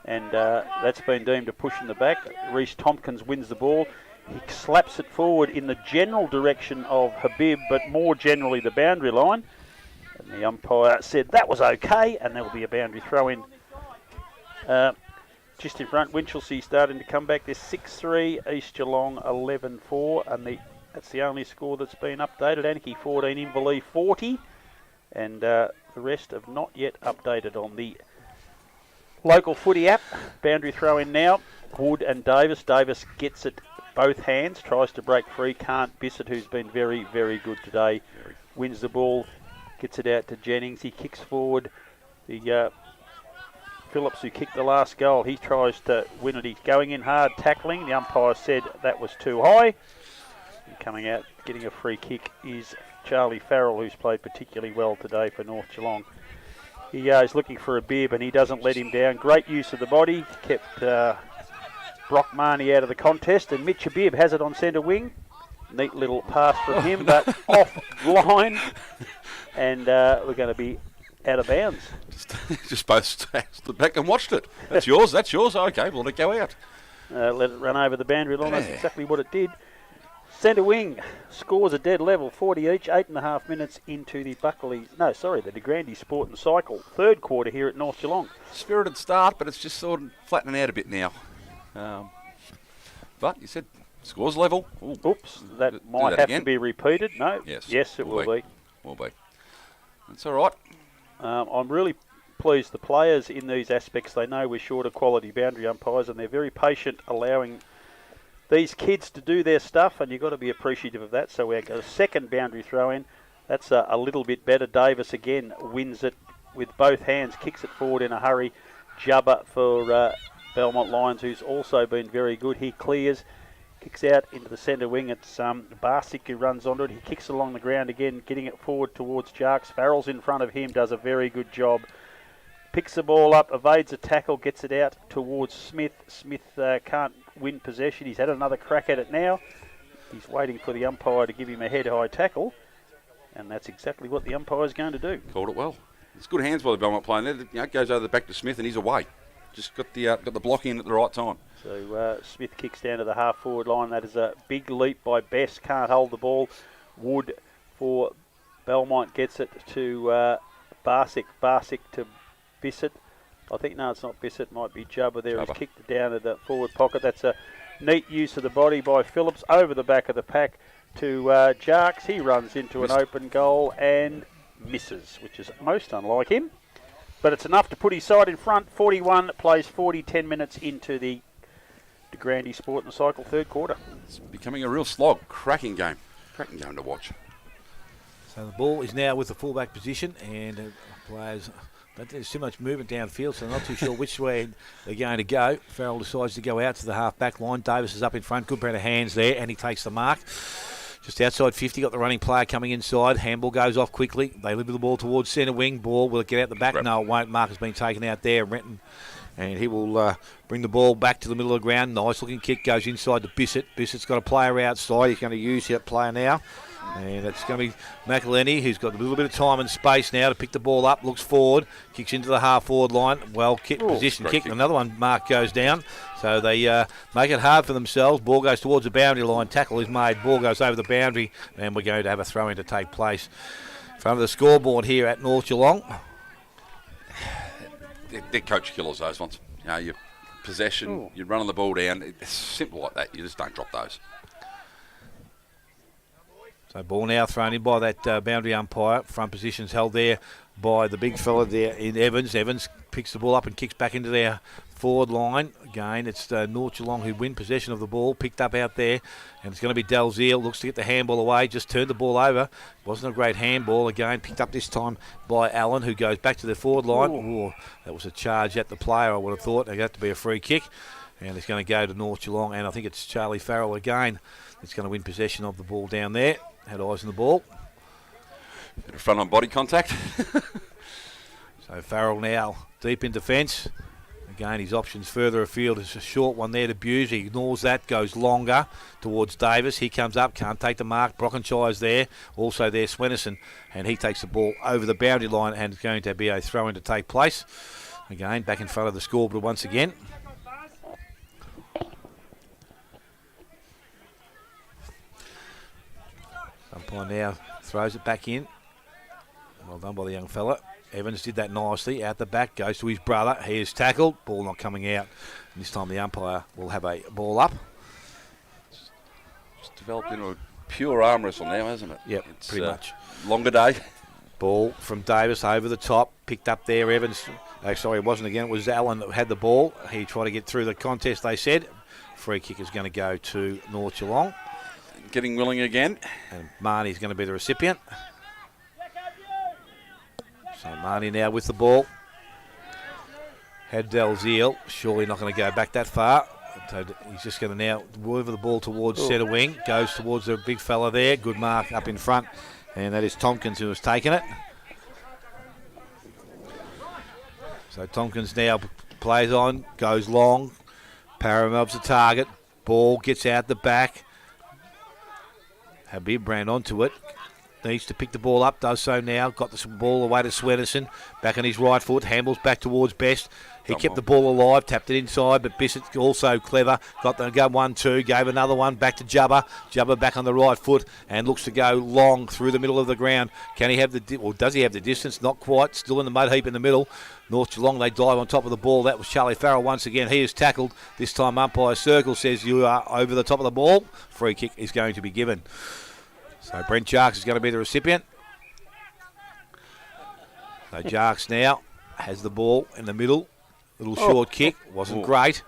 [SPEAKER 1] and that's been deemed a push in the back. Reece Tompkins wins the ball. He slaps it forward in the general direction of Habib, but more generally the boundary line. And the umpire said that was okay, and there will be a boundary throw in. Just in front, Winchelsea starting to come back. There's 6-3, East Geelong 11-4, and that's the only score that's been updated. Anarchy 14, Inverleigh 40, and the rest have not yet updated on the local footy app. Boundary throw in now. Wood and Davis. Davis gets it both hands, tries to break free, can't. Bissett, who's been very, very good today, wins the ball, gets it out to Jennings. He kicks forward. The Phillips, who kicked the last goal. He tries to win it. He's going in hard, tackling. The umpire said that was too high. And coming out, getting a free kick is Charlie Farrell, who's played particularly well today for North Geelong. He is looking for a bib, and he doesn't let him down. Great use of the body. Kept Brock Marnie out of the contest, and Mitch Abib has it on centre wing. Neat little pass from him, but off line, and we're going to be out of bounds.
[SPEAKER 3] Just both stood back and watched it. That's yours, that's yours. Okay, we'll let it go out.
[SPEAKER 1] Let it run over the boundary line. That's exactly what it did. Centre wing scores a dead level, 40 each, 8.5 minutes into the the De Grande Sport and Cycle third quarter here at North Geelong.
[SPEAKER 3] Spirited start, but it's just sort of flattening out a bit now. But you said scores level. Ooh.
[SPEAKER 1] Oops, that might have to be repeated. No, yes, it will be.
[SPEAKER 3] Will be. That's all right.
[SPEAKER 1] I'm really pleased the players in these aspects, they know we're short of quality boundary umpires, and they're very patient allowing these kids to do their stuff, and you've got to be appreciative of that. So we've got a second boundary throw in. That's a little bit better. Davis again wins it with both hands, kicks it forward in a hurry. Jubba for Belmont Lions, who's also been very good. He clears, kicks out into the centre wing. It's Barclay who runs onto it. He kicks along the ground again, getting it forward towards Jarks. Farrell's in front of him, does a very good job. Picks the ball up, evades a tackle, gets it out towards Smith. Smith can't win possession. He's had another crack at it now. He's waiting for the umpire to give him a head-high tackle, and that's exactly what the umpire is going to do.
[SPEAKER 3] Called it well. It's good hands by the Belmont player. It goes over the back to Smith, and he's away. Just got the block in at the right time.
[SPEAKER 1] So Smith kicks down to the half-forward line. That is a big leap by Best. Can't hold the ball. Wood for Belmont gets it to Barclay. Barclay to Bissett. I think, no, it's not Bissett. It might be Jubba there. He's kicked it down to the forward pocket. That's a neat use of the body by Phillips over the back of the pack to Jarks. He runs into an open goal and misses, which is most unlike him. But it's enough to put his side in front. 41 plays 40, 10 minutes into the De Grande Sport and Cycle third quarter.
[SPEAKER 3] It's becoming a real slog. Cracking game to watch.
[SPEAKER 2] So the ball is now with the fullback position, and players, but there's too much movement downfield, so I'm not too sure which way they're going to go. Farrell decides to go out to the half-back line. Davis is up in front. Good pair of hands there, and he takes the mark. Just outside 50, got the running player coming inside. Handball goes off quickly. They deliver the ball towards centre wing. Ball, will it get out the back? No, it won't. Mark has been taken out there. Renton, and he will bring the ball back to the middle of the ground. Nice looking kick goes inside to Bissett. Bissett's got a player outside. He's going to use that player now. And it's going to be McElhenney, who's got a little bit of time and space now to pick the ball up. Looks forward, kicks into the half-forward line. Well, position kick. Another one, Mark goes down. So they make it hard for themselves. Ball goes towards the boundary line. Tackle is made. Ball goes over the boundary. And we're going to have a throw-in to take place. In front of the scoreboard here at North Geelong.
[SPEAKER 3] They're coach killers, those ones. You know, your possession, you're running the ball down. It's simple like that. You just don't drop those.
[SPEAKER 2] So ball now thrown in by that boundary umpire. Front position's held there by the big fella there in Evans. Evans picks the ball up and kicks back into their forward line. Again, it's North Geelong who win possession of the ball. Picked up out there. And it's going to be Dalziel. Looks to get the handball away. Just turned the ball over. Wasn't a great handball. Again, picked up this time by Allen, who goes back to the forward line. Ooh, that was a charge at the player, I would have thought. It had to be a free kick. And it's going to go to North Geelong. And I think it's Charlie Farrell again that's going to win possession of the ball down there. Had eyes on the ball.
[SPEAKER 3] Bit of front on body contact.
[SPEAKER 2] So Farrell now deep in defence. Again, his options further afield. It's a short one there to Buse. He ignores that, goes longer towards Davis. He comes up, can't take the mark. Brockenshire's there. Also there, Swenison. And he takes the ball over the boundary line, and it's going to be a throw-in to take place. Again, back in front of the scoreboard once again. Umpire now throws it back in. Well done by the young fella. Evans did that nicely. Out the back, goes to his brother. He is tackled. Ball not coming out. And this time the umpire will have a ball up.
[SPEAKER 3] It's developed into a pure arm wrestle now, hasn't it?
[SPEAKER 2] Yep,
[SPEAKER 3] it's
[SPEAKER 2] pretty much.
[SPEAKER 3] Longer day.
[SPEAKER 2] Ball from Davis over the top. Picked up there. Evans. Sorry, it wasn't again. It was Allen that had the ball. He tried to get through the contest, they said. Free kick is going to go to North Geelong.
[SPEAKER 3] Getting willing again.
[SPEAKER 2] And Marnie's going to be the recipient. So Marnie now with the ball. had Dalziel. Surely not going to go back that far. So he's just going to now move the ball towards centre wing. Goes towards the big fella there. Good mark up in front. And that is Tompkins who has taken it. So Tompkins now plays on, goes long. Paramel's the target. Ball gets out the back. Habib ran onto it. Needs to pick the ball up, does so now. Got the ball away to Swedenson. Back on his right foot. Handles back towards Best. He kept the ball alive, tapped it inside, but Bissett also clever. Got the go 1-2, gave another one back to Jubba. Jubba back on the right foot and looks to go long through the middle of the ground. Can he have or does he have the distance? Not quite. Still in the mud heap in the middle. North Geelong, they dive on top of the ball. That was Charlie Farrell once again. He is tackled. This time umpire Circle says you are over the top of the ball. Free kick is going to be given. So Brent Jarks is going to be the recipient. So Jarks now has the ball in the middle. Little short kick. Wasn't great.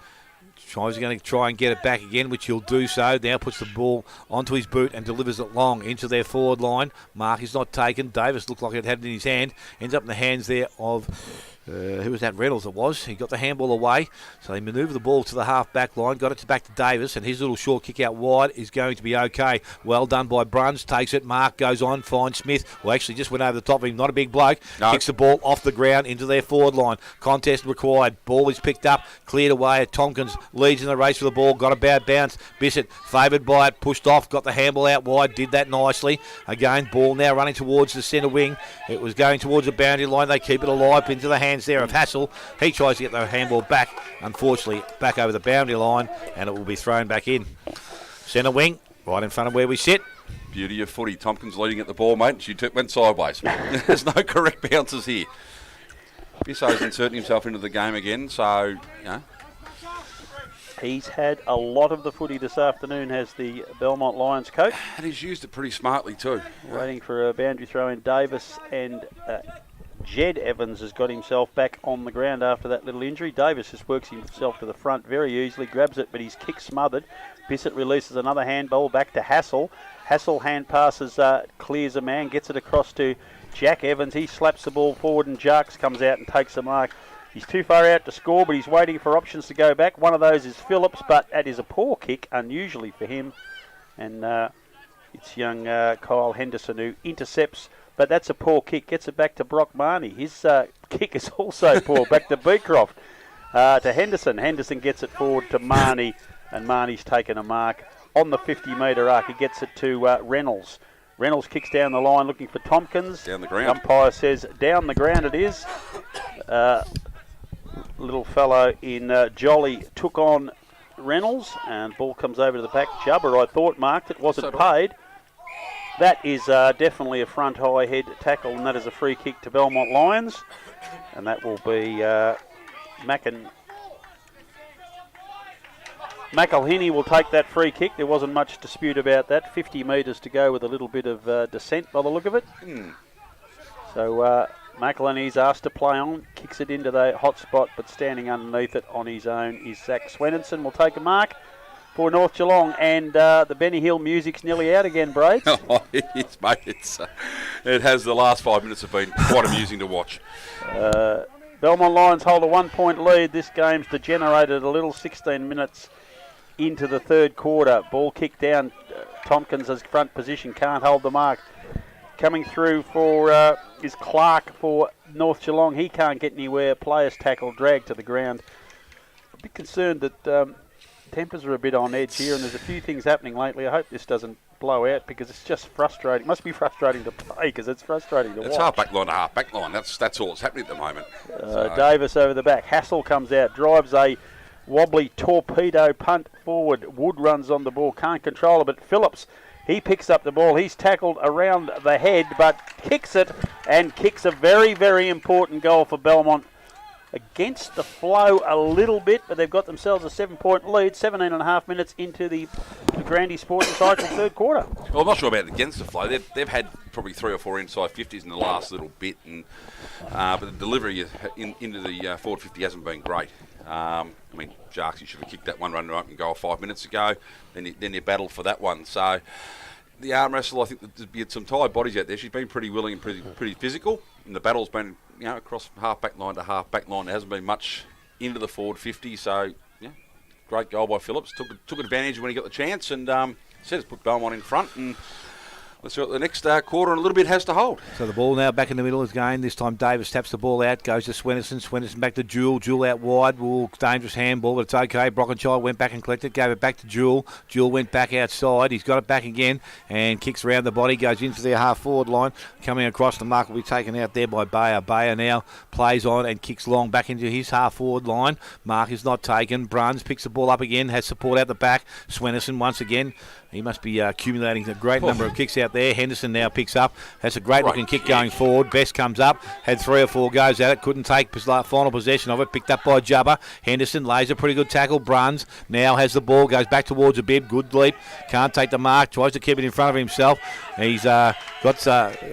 [SPEAKER 2] He's going to try and get it back again, which he'll do so. Now puts the ball onto his boot and delivers it long into their forward line. Mark is not taken. Davis looked like he had it in his hand. Ends up in the hands there of... who was that? Reynolds it was. He got the handball away. So they manoeuvre the ball to the half-back line. Got it back to Davis. And his little short kick out wide is going to be okay. Well done by Bruns. Takes it. Mark goes on. Finds Smith. Well, actually just went over the top of him. Not a big bloke. No. Kicks the ball off the ground into their forward line. Contest required. Ball is picked up. Cleared away. Tompkins leads in the race for the ball. Got a bad bounce. Bissett favoured by it. Pushed off. Got the handball out wide. Did that nicely. Again, ball now running towards the centre wing. It was going towards the boundary line. They keep it alive into the hands there of Hassel. He tries to get the handball back, unfortunately back over the boundary line, and it will be thrown back in. Centre wing, right in front of where we sit.
[SPEAKER 3] Beauty of footy. Tompkins leading at the ball, mate. She went sideways. There's no correct bounces here. Bisso's inserting himself into the game again, so, you know.
[SPEAKER 1] He's had a lot of the footy this afternoon, has the Belmont Lions coach.
[SPEAKER 3] And he's used it pretty smartly too.
[SPEAKER 1] Waiting for a boundary throw in. Davis and Jed Evans has got himself back on the ground after that little injury. Davis just works himself to the front very easily, grabs it, but his kick smothered. Bissett releases another handball back to Hassel. Hassel hand passes, clears a man, gets it across to Jack Evans. He slaps the ball forward and Jarks comes out and takes the mark. He's too far out to score, but he's waiting for options to go back. One of those is Phillips, but that is a poor kick, unusually for him. And it's young Kyle Henderson who intercepts, but that's a poor kick. Gets it back to Brock Marnie. His kick is also poor. Back to Beecroft. To Henderson. Henderson gets it forward to Marnie, and Marnie's taken a mark on the 50-metre arc. He gets it to Reynolds. Reynolds kicks down the line looking for Tompkins.
[SPEAKER 3] Down the ground.
[SPEAKER 1] Umpire says down the ground it is. Little fellow in Jolly took on Reynolds, and ball comes over to the back. Jubber, I thought, marked it. Wasn't paid. That is definitely a front high head tackle, and that is a free kick to Belmont Lions. And that will be McElhinney will take that free kick. There wasn't much dispute about that. 50 metres to go with a little bit of descent by the look of it. So McElhinney's asked to play on, kicks it into the hot spot, but standing underneath it on his own is Zach Swedenson. Will take a mark for North Geelong, and the Benny Hill music's nearly out again, Braids.
[SPEAKER 3] Oh, it's, mate. It has. The last 5 minutes have been quite amusing to watch.
[SPEAKER 1] Belmont Lions hold a 1-point lead. This game's degenerated a little. 16 minutes into the third quarter. Ball kicked down. Tompkins as front position, can't hold the mark. Coming through for is Clark for North Geelong. He can't get anywhere. Players tackle, dragged to the ground. A bit concerned that tempers are a bit on edge here, and there's a few things happening lately. I hope this doesn't blow out, because it's just frustrating. It must be frustrating to play, because it's frustrating to watch.
[SPEAKER 3] It's half back line to half back line. That's all that's happening at the moment.
[SPEAKER 1] Davis over the back. Hassel comes out, drives a wobbly torpedo punt forward. Wood runs on the ball, can't control it, but Phillips, he picks up the ball. He's tackled around the head, but kicks it, and kicks a very, very important goal for Belmont. Against the flow a little bit, but they've got themselves a 7-point lead, 17 and a half minutes into the Grandy Sporting Cycle third quarter.
[SPEAKER 3] Well, I'm not sure about against the flow. They've had probably 3 or 4 inside 50s in the last little bit, and but the delivery into the forward 50 hasn't been great. I mean, Jarks, you should have kicked that one running up and goal 5 minutes ago. Then you battled for that one. So the arm wrestle, I think there's some tired bodies out there. She's been pretty willing and pretty physical. And the battle's been, across half back line to half back line. There hasn't been much into the forward 50. So, yeah, great goal by Phillips. Took advantage when he got the chance and said it's put Belmont in front. And let's see what the next quarter and a little bit has to hold.
[SPEAKER 2] So the ball now back in the middle is going. This time Davis taps the ball out, goes to Swenson. Swenson back to Jewel. Jewel out wide. Dangerous handball, but it's okay. Brockenshire went back and collected, gave it back to Jewel. Jewel went back outside. He's got it back again and kicks around the body, goes into their half-forward line. Coming across the mark will be taken out there by Bayer. Bayer now plays on and kicks long back into his half-forward line. Mark is not taken. Bruns picks the ball up again, has support out the back. Swenson once again. He must be accumulating a great number of kicks out there. Henderson now picks up. That's a great looking kick going forward. Best comes up. Had 3 or 4 goes at it. Couldn't take final possession of it. Picked up by Jubba. Henderson lays a pretty good tackle. Bruns now has the ball. Goes back towards a bib. Good leap. Can't take the mark. Tries to keep it in front of himself. He's got a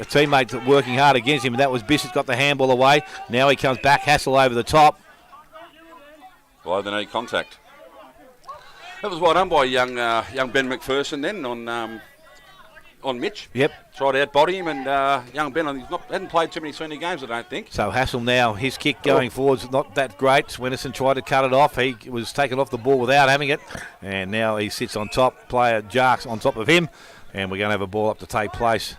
[SPEAKER 2] teammate working hard against him. And that was Bissett. Got the handball away. Now he comes back. Hassel over the top.
[SPEAKER 3] Below the knee contact. That was well done by young Ben McPherson then on Mitch.
[SPEAKER 2] Yep.
[SPEAKER 3] Tried to outbody him, and young Ben hadn't played too many senior games, I don't think.
[SPEAKER 2] So Hassel now, his kick going forward's not that great. Swenson tried to cut it off. He was taken off the ball without having it, and now he sits on top. Player Jarks on top of him, and we're going to have a ball up to take place.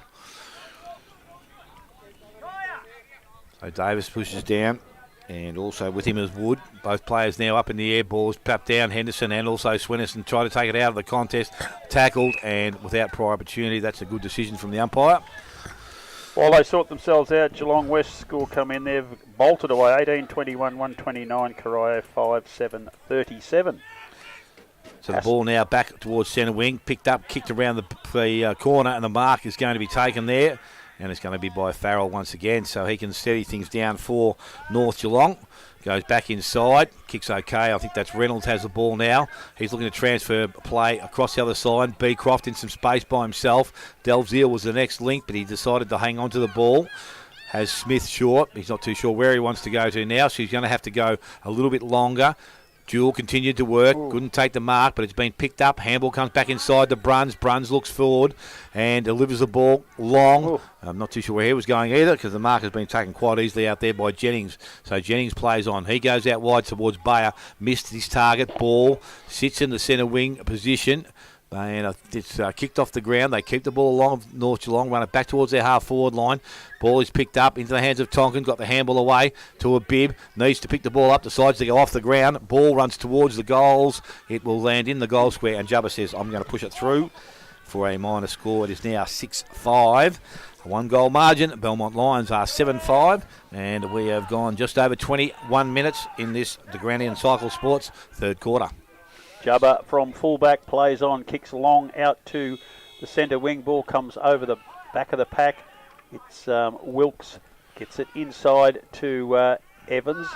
[SPEAKER 2] So Davis pushes down. And also with him is Wood. Both players now up in the air. Balls tapped down. Henderson and also Swenson try to take it out of the contest. Tackled and without prior opportunity. That's a good decision from the umpire.
[SPEAKER 1] While they sort themselves out, Geelong West score come in. They've bolted away 18-21, 129. Corio 5-7-37.
[SPEAKER 2] So the ball now back towards centre wing. Picked up, kicked around the corner, and the mark is going to be taken there. And it's going to be by Farrell once again, so he can steady things down for North Geelong. Goes back inside, kicks okay. I think that's Reynolds has the ball now. He's looking to transfer play across the other side. Beecroft in some space by himself. Delville was the next link, but he decided to hang on to the ball. Has Smith short. He's not too sure where he wants to go to now, so he's going to have to go a little bit longer. Jewel continued to work, couldn't take the mark, but it's been picked up. Handball comes back inside to Bruns. Bruns looks forward and delivers the ball long. I'm not too sure where he was going either because the mark has been taken quite easily out there by Jennings. So Jennings plays on. He goes out wide towards Bayer. Missed his target. Ball sits in the centre wing position. And it's kicked off the ground. They keep the ball along North Geelong, run it back towards their half-forward line. Ball is picked up into the hands of Tonkin. Got the handball away to a bib. Needs to pick the ball up. Decides to go off the ground. Ball runs towards the goals. It will land in the goal square. And Jubba says, I'm going to push it through for a minor score. It is now 6-5. A 1-goal margin. Belmont Lions are 7-5. And we have gone just over 21 minutes in this DeGranian Cycle Sports third quarter.
[SPEAKER 1] Jubba from fullback plays on, kicks long out to the centre wing. Ball comes over the back of the pack. It's Wilkes gets it inside to Evans.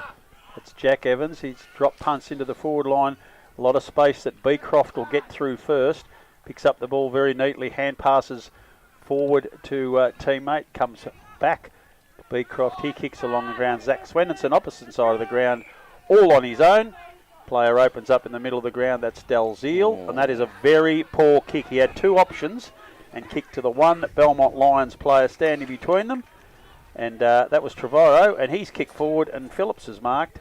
[SPEAKER 1] It's Jack Evans. He's dropped punts into the forward line. A lot of space that Beecroft will get through first. Picks up the ball very neatly. Hand passes forward to teammate. Comes back to Beecroft. He kicks along the ground. Zach Swenson, opposite side of the ground, all on his own. Player opens up in the middle of the ground. That's Dalziel, and that is a very poor kick. He had 2 options and kicked to the one Belmont Lions player standing between them, and that was Trevorrow, and he's kicked forward, and Phillips is marked.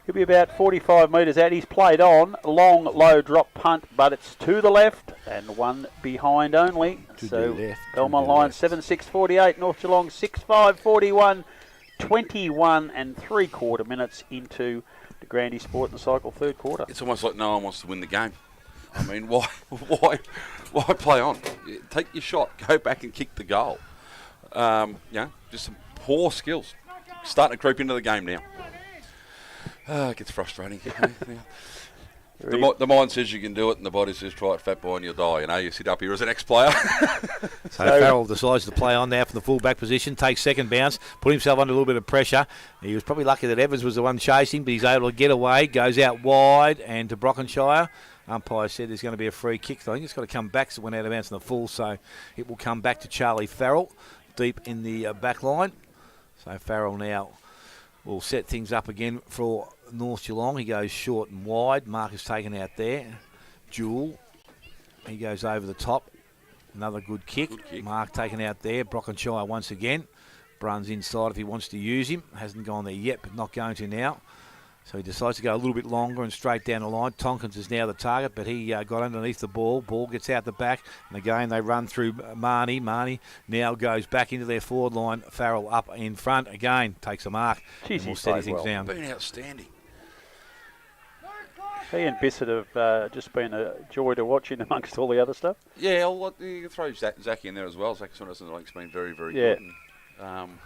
[SPEAKER 1] He'll be about 45 metres out. He's played on. Long, low drop punt, but it's to the left and one behind only. So Belmont Lions 7-6-48, North Geelong 6-5-41, 21 3/4 minutes into the Grandy Sport and Cycle third quarter.
[SPEAKER 3] It's almost like no one wants to win the game. I mean, why play on? Take your shot. Go back and kick the goal. Just some poor skills. Starting to creep into the game now. It gets frustrating. The mind says you can do it, and the body says, try it, fat boy, and you'll die. You know, you sit up here as an ex-player.
[SPEAKER 2] So Farrell decides to play on now from the full-back position, takes second bounce, put himself under a little bit of pressure. He was probably lucky that Evans was the one chasing, but he's able to get away, goes out wide, and to Brockenshire. Umpire said there's going to be a free kick. I think it's got to come back, so it went out of bounds in the full, so it will come back to Charlie Farrell, deep in the back line. So Farrell now will set things up again for North Geelong. He goes short and wide. Mark is taken out there. Jewel. He goes over the top. Another good kick. Mark taken out there. Brockenshire once again. Bruns inside if he wants to use him. Hasn't gone there yet, but not going to now. So he decides to go a little bit longer and straight down the line. Tonkins is now the target, but he got underneath the ball. Ball gets out the back, and again they run through Marnie. Marnie now goes back into their forward line. Farrell up in front again, takes a mark.
[SPEAKER 1] Jeez,
[SPEAKER 2] and will
[SPEAKER 1] he's
[SPEAKER 2] steady
[SPEAKER 1] played
[SPEAKER 2] things
[SPEAKER 1] well.
[SPEAKER 2] down.
[SPEAKER 3] Been outstanding.
[SPEAKER 1] He and Bissett have just been a joy to watch in amongst all the other stuff.
[SPEAKER 3] Yeah, you can throw Zach in there as well. Zach Saunders, I think, has been very, very
[SPEAKER 1] Yeah.
[SPEAKER 3] good. And,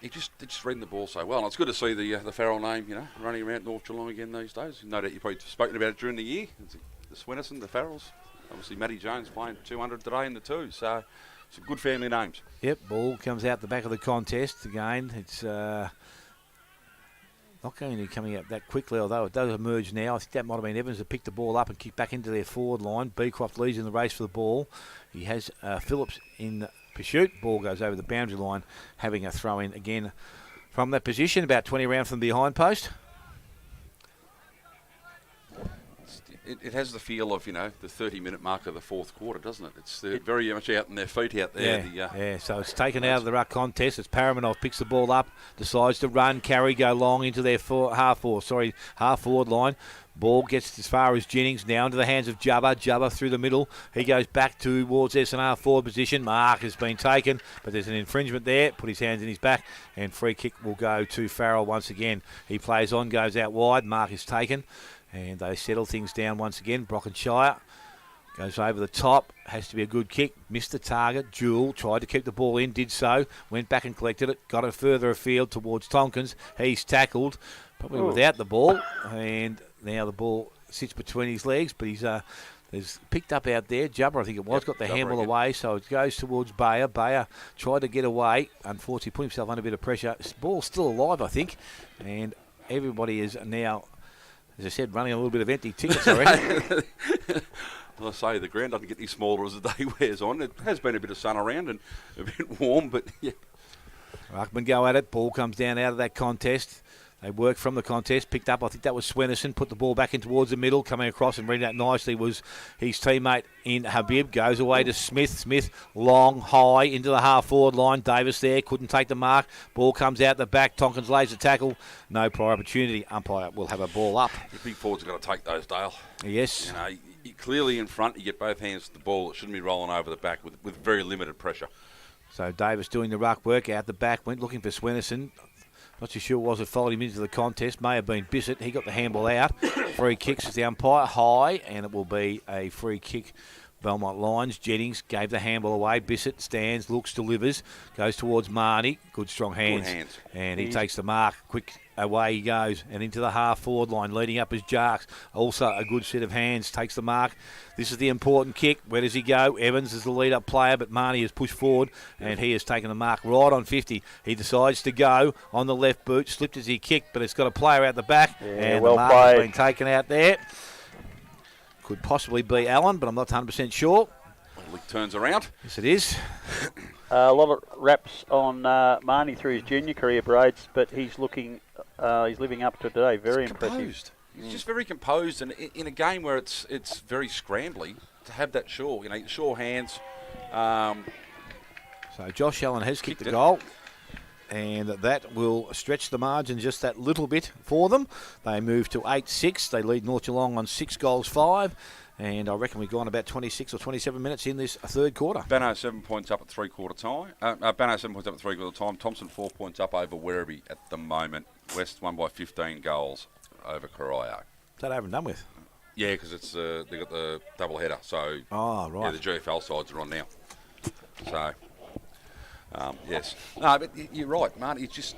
[SPEAKER 3] they're just reading the ball so well. And it's good to see the Farrell name, running around North Geelong again these days. No doubt you've probably spoken about it during the year. It's the Swennerson, the Farrells. Obviously, Matty Jones playing 200 today in the two. So, some good family names.
[SPEAKER 2] Yep, ball comes out the back of the contest again. It's not going to be coming out that quickly, although it does emerge now. I think that might have been Evans that picked the ball up and kicked back into their forward line. Beecroft leads in the race for the ball. He has Phillips in pursuit. Ball goes over the boundary line, having a throw in again from that position, about 20 round from the behind post.
[SPEAKER 3] It has the feel of, the 30-minute mark of the fourth quarter, doesn't it? It's very much out in their feet out there.
[SPEAKER 2] Yeah, so it's taken out of the ruck contest. It's Paramanov picks the ball up, decides to run, carry, go long into their half forward line. Ball gets as far as Jennings, now into the hands of Jubba. Jubba through the middle. He goes back towards SNR forward position. Mark has been taken, but there's an infringement there. Put his hands in his back, and free kick will go to Farrell once again. He plays on, goes out wide. Mark is taken, and they settle things down once again. Brockenshire goes over the top. Has to be a good kick. Missed the target. Jewell tried to keep the ball in, did so. Went back and collected it. Got it further afield towards Tonkins. He's tackled, probably without the ball, and now the ball sits between his legs, but he's picked up out there. Jubber, I think it was, got the handball away, so it goes towards Bayer. Bayer tried to get away. Unfortunately, put himself under a bit of pressure. Ball's still alive, I think, and everybody is now, as I said, running a little bit of empty tickets already.
[SPEAKER 3] Well, I say the ground doesn't get any smaller as the day wears on. It has been a bit of sun around and a bit warm, but yeah.
[SPEAKER 2] Ruckman go at it. Ball comes down out of that contest. They work from the contest, picked up, I think that was Swennerson, put the ball back in towards the middle, coming across and reading that nicely was his teammate in Habib, goes away to Smith. Smith, long, high, into the half-forward line. Davis there, couldn't take the mark. Ball comes out the back, Tonkins lays the tackle. No prior opportunity. Umpire will have a ball up.
[SPEAKER 3] The big forwards have got to take those, Dale.
[SPEAKER 2] Yes.
[SPEAKER 3] You're clearly in front, you get both hands to the ball. It shouldn't be rolling over the back with very limited pressure.
[SPEAKER 2] So Davis doing the ruck work out the back, went looking for Swennerson. Not too sure it was, it followed him into the contest. May have been Bissett. He got the handball out. Free kicks as the umpire, high, and it will be a free kick. Belmont Lions. Jennings gave the handball away. Bissett stands, looks, delivers, goes towards Marnie. Good strong hands.
[SPEAKER 3] Good hands.
[SPEAKER 2] And he takes the mark. Quick away he goes and into the half forward line. Leading up is Jarks. Also a good set of hands. Takes the mark. This is the important kick. Where does he go? Evans is the lead-up player, but Marnie has pushed forward and he has taken the mark right on 50. He decides to go on the left boot. Slipped as he kicked, but it's got a player out the back.
[SPEAKER 1] Yeah,
[SPEAKER 2] and
[SPEAKER 1] well
[SPEAKER 2] the mark
[SPEAKER 1] played.
[SPEAKER 2] has been taken out there. Could possibly be Allen, but I'm not 100% sure.
[SPEAKER 3] League turns around.
[SPEAKER 2] Yes, it is.
[SPEAKER 1] A lot of raps on Marnie through his junior career, Braids, but he's living up to today. Very impressive.
[SPEAKER 3] Composed. He's just very composed, and in a game where it's very scrambly, to have that sure hands.
[SPEAKER 2] So Josh Allen has kicked the goal, and that will stretch the margin just that little bit for them. They move to 8-6. They lead North Geelong on 6 goals, 5. And I reckon we've gone about 26 or 27 minutes in this third quarter.
[SPEAKER 3] Bano 7 points up at three-quarter time. Bano 7 points up at three-quarter time. Thompson 4 points up over Werribee at the moment. West won by 15 goals over Corio.
[SPEAKER 2] Is that over and done with?
[SPEAKER 3] Yeah, because it's they got the double header. So
[SPEAKER 2] Oh, right.
[SPEAKER 3] yeah, the GFL sides are on now. So yes, no, but you're right, Marty. He's just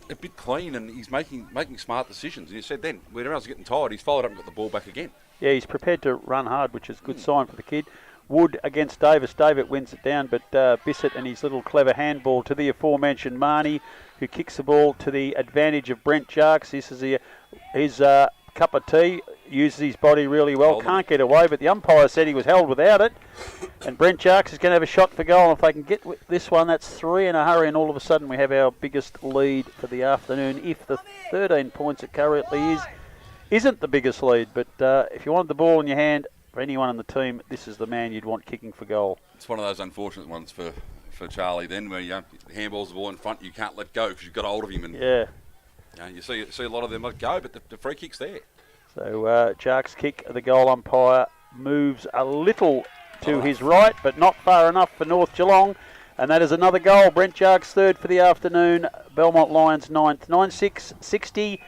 [SPEAKER 3] a bit clean and he's making smart decisions. And you said then when everyone's getting tired, he's followed up and got the ball back again.
[SPEAKER 1] Yeah, he's prepared to run hard, which is a good sign for the kid. Wood against Davis. David wins it down, but Bissett and his little clever handball to the aforementioned Marnie, who kicks the ball to the advantage of Brent Jarks. This is his cup of tea. Uses his body really well. Can't get away, but the umpire said he was held without it. And Brent Jarks is going to have a shot for goal. And if they can get this one, that's 3 in a hurry. And all of a sudden we have our biggest lead for the afternoon. If the 13 points it currently isn't the biggest lead. But if you wanted the ball in your hand, for anyone in the team, this is the man you'd want kicking for goal.
[SPEAKER 3] It's one of those unfortunate ones for Charlie then, where you handballs the ball in front, you can't let go because you've got hold of him. And
[SPEAKER 1] Yeah.
[SPEAKER 3] You see a lot of them let go, but the free kick's there.
[SPEAKER 1] So Jark's kick, the goal umpire moves a little to his right, but not far enough for North Geelong. And that is another goal. Brent Jark's third for the afternoon. Belmont Lions ninth. 9-6-60.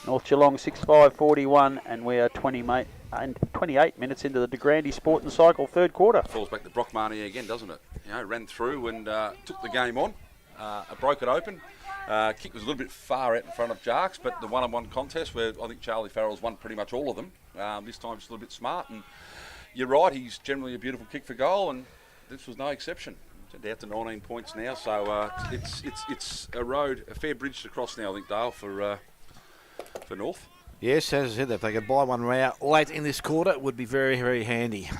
[SPEAKER 1] North Geelong 6-5-41. And we are 28 minutes into the De Grande Sport and Cycle third quarter.
[SPEAKER 3] Falls back to Brock Marnie again, doesn't it? Ran through and took the game on. Broke it open. Kick was a little bit far out in front of Jarks, but the one-on-one contest where I think Charlie Farrell's won pretty much all of them. This time just a little bit smart. And you're right, he's generally a beautiful kick for goal, and this was no exception. Down to 19 points now, so it's a fair bridge to cross now, I think, Dale, for North.
[SPEAKER 2] Yes, as I said, if they could buy one round late in this quarter, it would be very, very handy.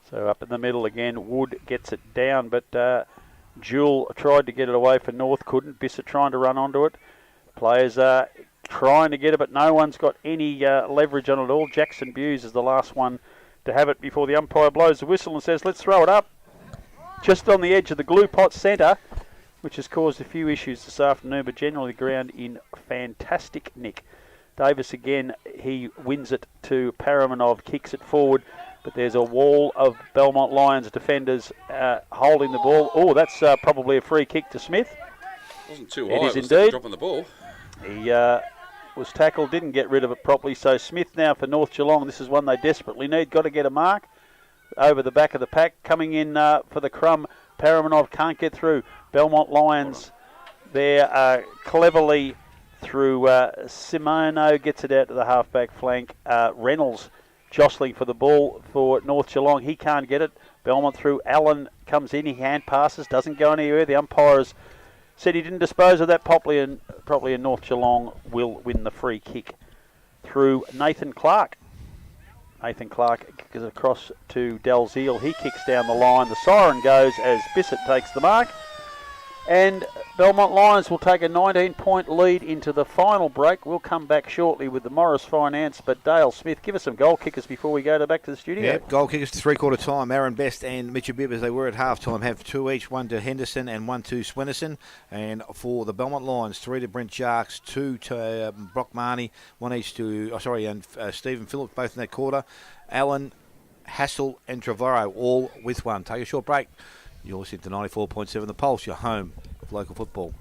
[SPEAKER 1] So up in the middle again, Wood gets it down, but Jewel tried to get it away for North, couldn't. Bissett trying to run onto it. Players are trying to get it, but no one's got any leverage on it at all. Jackson Buse is the last one to have it before the umpire blows the whistle and says, let's throw it up. Just on the edge of the glue pot centre, which has caused a few issues this afternoon, but generally the ground in fantastic nick. Davis again, he wins it to Paramanov, kicks it forward, but there's a wall of Belmont Lions defenders holding the ball. Oh, that's probably a free kick to Smith.
[SPEAKER 3] Wasn't too high,
[SPEAKER 1] it is
[SPEAKER 3] was
[SPEAKER 1] indeed.
[SPEAKER 3] Dropping the ball.
[SPEAKER 1] He was tackled, didn't get rid of it properly, so Smith now for North Geelong. This is one they desperately need, got to get a mark. Over the back of the pack, coming in for the crumb. Paramanov can't get through. Belmont Lions there cleverly through Simono, gets it out to the halfback flank. Reynolds jostling for the ball for North Geelong. He can't get it. Belmont through. Allen comes in. He hand passes, doesn't go anywhere. The umpires said he didn't dispose of that properly, and North Geelong will win the free kick through Nathan Clark. Nathan Clark goes across to Dalziel. He kicks down the line. The siren goes as Bissett takes the mark. And Belmont Lions will take a 19-point lead into the final break. We'll come back shortly with the Morris Finance. But Dale Smith, give us some goal kickers before we go back to the studio.
[SPEAKER 2] Yep, goal kickers to three-quarter time. Aaron Best and Mitchell Bibb, as they were at half-time, have two each, one to Henderson and one to Swinnerson. And for the Belmont Lions, three to Brent Jarks, two to Brock Marnie, one each to, and Stephen Phillips, both in that quarter. Allen, Hassel and Trevorrow, all with one. Take a short break. You're listening to 94.7 The Pulse, your home of local football.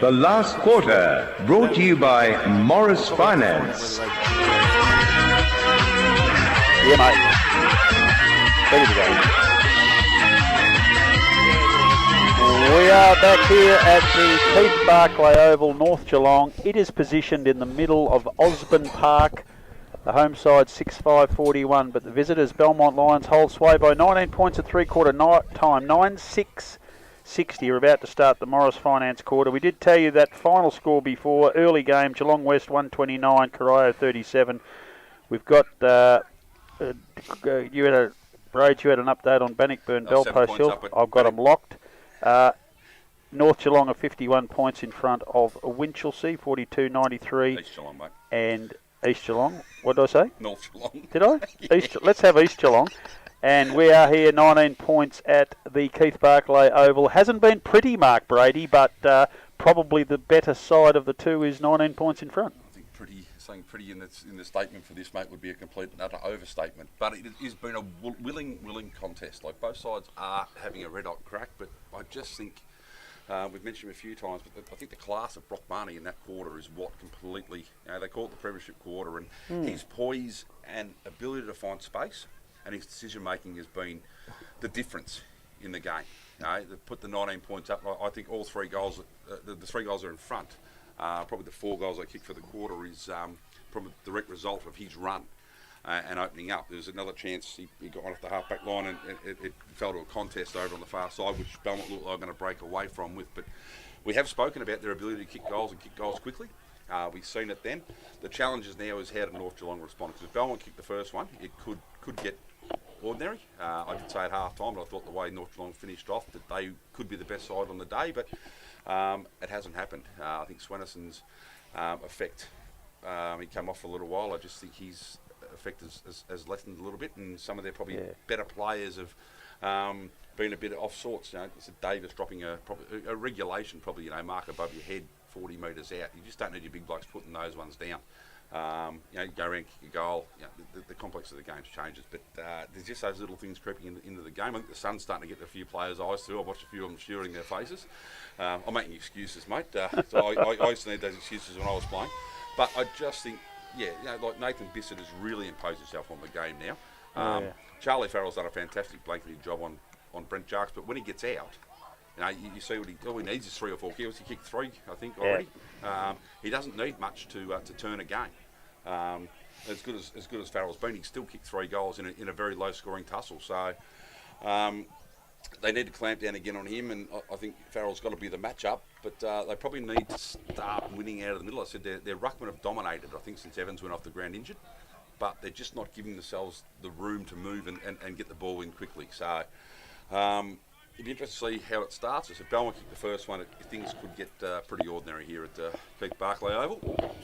[SPEAKER 4] The last quarter, brought to you by Morris Finance.
[SPEAKER 1] Yeah, mate. Ready to go. We are back here at the Keith Barclay Oval, North Geelong. It is positioned in the middle of Osborne Park. The home side 6-5-41, but the visitors, Belmont Lions, hold sway by 19 points at three-quarter time. 9-6-60 are about to start the Morris Finance quarter. We did tell you that final score before, early game, Geelong West 129, Corio 37. We've got, you had an update on Bannockburn, Belpost Hill. I've got them locked. North Geelong are 51 points in front of Winchelsea, 42-93.
[SPEAKER 3] East Geelong, mate.
[SPEAKER 1] And East Geelong. What did I say?
[SPEAKER 3] North Geelong.
[SPEAKER 1] Did I?
[SPEAKER 3] Yeah.
[SPEAKER 1] Let's have East Geelong. And we are here 19 points at the Keith Barclay Oval. Hasn't been pretty, Mark Brady, but probably the better side of the two is 19 points in front.
[SPEAKER 3] I think saying pretty in the statement for this, mate, would be a complete and utter overstatement. But it has been a willing contest. Like, both sides are having a red-hot crack, but I just think, we've mentioned it a few times, but I think the class of Brock Barney in that quarter is what completely, they call it the premiership quarter, and his poise and ability to find space and his decision making has been the difference in the game. They put the 19 points up. I think all three goals, the three goals are in front. Probably the 4 goals they kicked for the quarter is probably the direct result of his run and opening up. There was another chance he got one off the half-back line, and it fell to a contest over on the far side, which Belmont looked like going to break away from with. But we have spoken about their ability to kick goals and kick goals quickly. We've seen it then. The challenge is now is how did North Geelong respond? Because if Belmont kicked the first one, it could get ordinary. I did say at half-time, but I thought the way North Geelong finished off that they could be the best side on the day, but it hasn't happened. I think Swennison's effect, he came off for a little while. I just think his effect has lessened a little bit, and some of their probably better players have been a bit off sorts. Davis dropping a regulation, probably mark above your head 40 metres out. You just don't need your big blokes putting those ones down. Go around, kick a goal. The complex of the game changes, but there's just those little things creeping into the game. I think the sun's starting to get a few players' eyes too. I've watched a few of them shooting their faces. I'm making excuses, mate. So I used to need those excuses when I was playing. But I just think, like Nathan Bissett has really imposed himself on the game now. Charlie Farrell's done a fantastic blanketing job on Brent Jarks, but when he gets out, you see what all he needs is 3 or 4 kills. He kicked 3, I think, already. He doesn't need much to turn a game. As good as Farrell's been, he still kicked 3 goals in a very low scoring tussle. So they need to clamp down again on him, and I think Farrell's got to be the matchup. But they probably need to start winning out of the middle. I said their ruckmen have dominated, I think, since Evans went off the ground injured. But they're just not giving themselves the room to move and get the ball in quickly. So it'd be interesting to see how it starts. If Belmont kicked the first one, things could get pretty ordinary here at Keith Barclay Oval.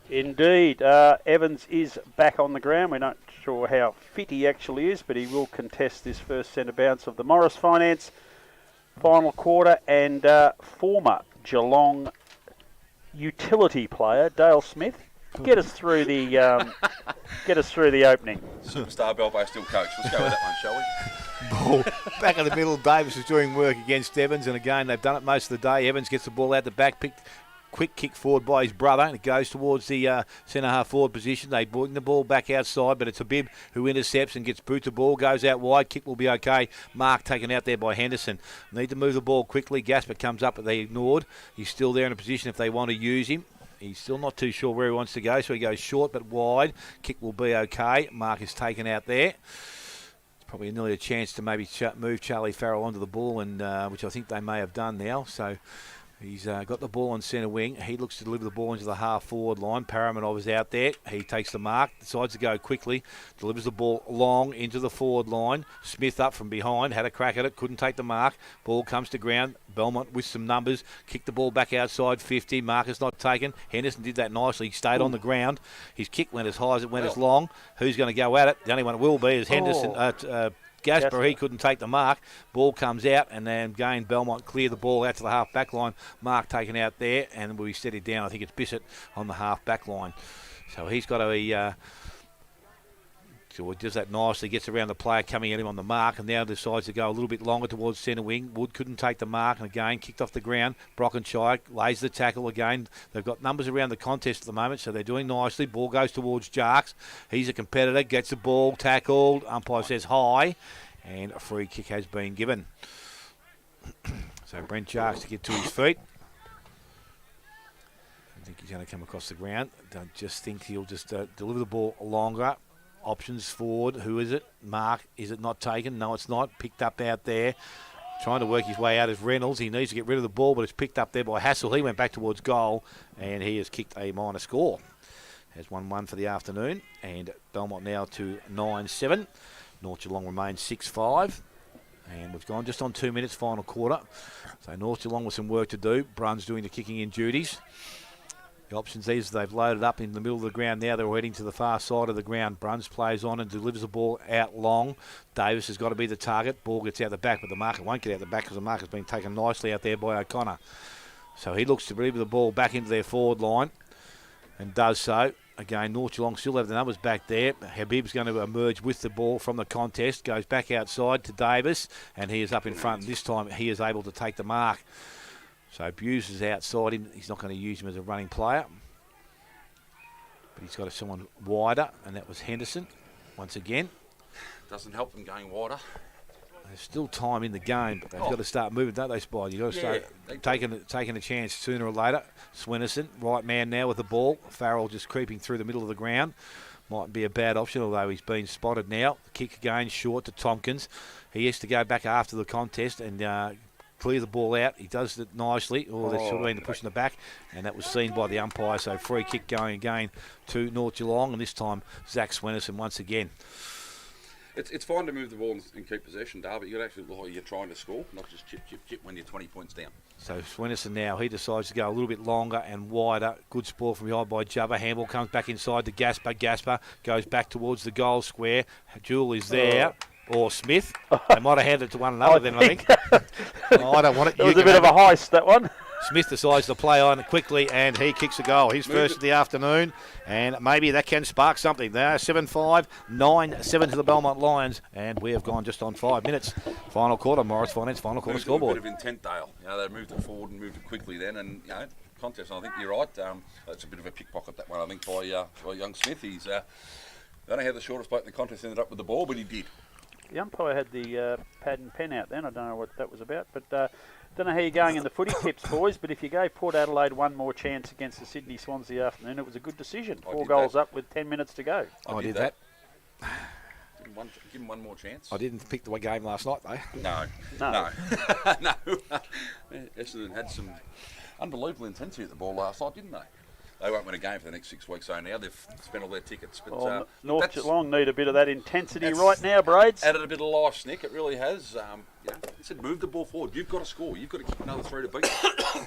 [SPEAKER 1] Indeed. Evans is back on the ground. We're not sure how fit he actually is, but he will contest this first centre bounce of the Morris Finance final quarter. And former Geelong utility player Dale Smith, get us through the opening.
[SPEAKER 3] Superstar Belpo still coach. Let's go with that one, shall we?
[SPEAKER 2] Ball back in the middle. Davis is doing work against Evans, and again they've done it most of the day. Evans gets the ball out the back, quick kick forward by his brother, and it goes towards the centre half forward position. They bring the ball back outside, but it's a Bib who intercepts and gets boot the ball, goes out wide. Kick will be okay. Mark taken out there by Henderson. Need to move the ball quickly. Gasper comes up, but they ignored. He's still there in a position if they want to use him. He's still not too sure where he wants to go, so he goes short but wide. Kick will be okay. Mark is taken out there. Probably nearly a chance to maybe move Charlie Farrell onto the ball, and which I think they may have done now. So he's got the ball on centre wing. He looks to deliver the ball into the half-forward line. Paramanov is out there. He takes the mark, decides to go quickly, delivers the ball long into the forward line. Smith up from behind, had a crack at it, couldn't take the mark. Ball comes to ground. Belmont with some numbers. Kicked the ball back outside 50. Marcus not taken. Henderson did that nicely. He stayed on the ground. His kick went as high as it went as long. Who's going to go at it? The only one it will be is Henderson. Gasper, he couldn't take the mark. Ball comes out, and then again Belmont clear the ball out to the half-back line. Mark taken out there, and we set it down. I think it's Bissett on the half-back line. So he's got to So he does that nicely, gets around the player coming at him on the mark, and now decides to go a little bit longer towards centre wing. Wood couldn't take the mark, and again kicked off the ground. Brockenshire lays the tackle again. They've got numbers around the contest at the moment, so they're doing nicely. Ball goes towards Jarks. He's a competitor, gets the ball, tackled. Umpire says high, and a free kick has been given. So Brent Jarks to get to his feet. I think he's going to come across the ground. Don't just think he'll just deliver the ball longer. Options forward. Who is it? Mark. Is it not taken? No, it's not. Picked up out there. Trying to work his way out is Reynolds. He needs to get rid of the ball, but it's picked up there by Hassel. He went back towards goal, and he has kicked a minor score. Has 1-1 for the afternoon, and Belmont now to 9-7. North Geelong remains 6-5. And we've gone just on 2 minutes, final quarter. So North Geelong with some work to do. Bruns doing the kicking in duties. The options is they've loaded up in the middle of the ground now. They're heading to the far side of the ground. Bruns plays on and delivers the ball out long. Davis has got to be the target. Ball gets out the back, but the marker won't get out the back because the marker's been taken nicely out there by O'Connor. So he looks to deliver the ball back into their forward line and does so. Again, North Geelong still have the numbers back there. Habib's going to emerge with the ball from the contest. Goes back outside to Davis, and he is up in front. And this time he is able to take the mark. So Buse is outside him. He's not going to use him as a running player. But he's got someone wider, and that was Henderson once again.
[SPEAKER 3] Doesn't help them going wider.
[SPEAKER 2] There's still time in the game, but they've got to start moving, don't they, Spide? You've got to start taking a chance sooner or later. Swinerson, right man now with the ball. Farrell just creeping through the middle of the ground. Might be a bad option, although he's been spotted now. The kick again short to Tompkins. He has to go back after the contest and clear the ball out. He does it nicely. There should have been the push in the back, and that was seen by the umpire. So free kick going again to North Geelong, and this time Zach Swinerson once again.
[SPEAKER 3] It's fine to move the ball and keep possession, Dar, but you've got to actually look like you're trying to score, not just chip when you're 20 points down.
[SPEAKER 2] So Swinerson now, he decides to go a little bit longer and wider. Good sport from behind by Jubba. Handball comes back inside to Gasper. Gasper goes back towards the goal square. Jewel is there. Or Smith. They might have handed it to one another then, I think. I don't want it.
[SPEAKER 1] It was a bit of a heist, that one.
[SPEAKER 2] Smith decides to play on quickly, and he kicks a goal. His first of the afternoon, and maybe that can spark something. They are 7-5, 9-7 to the Belmont Lions, and we have gone just on 5 minutes. Final quarter, Morris Finance, final quarter scoreboard.
[SPEAKER 3] A bit of intent, Dale. They moved it forward and moved it quickly then, and contest. I think you're right. That's a bit of a pickpocket, that one. I think by young Smith. He's I don't know how the shortest bloke in the contest ended up with the ball, but he did.
[SPEAKER 1] The umpire had the pad and pen out then. I don't know what that was about, but don't know how you're going in the footy tips, boys, but if you gave Port Adelaide one more chance against the Sydney Swans the afternoon, it was a good decision. 4 goals up with 10 minutes to go.
[SPEAKER 2] I did that.
[SPEAKER 3] Give him one more chance.
[SPEAKER 2] I didn't pick the game last night, though.
[SPEAKER 3] No.
[SPEAKER 1] No.
[SPEAKER 3] Essendon had some unbelievable intensity at the ball last night, didn't they? They won't win a game for the next 6 weeks, so now they've spent all their tickets. But
[SPEAKER 1] North Geelong need a bit of that intensity right now, Braids.
[SPEAKER 3] Added a bit of life, Nick. It really has. He said move the ball forward. You've got to score. You've got to kick another 3 to beat them.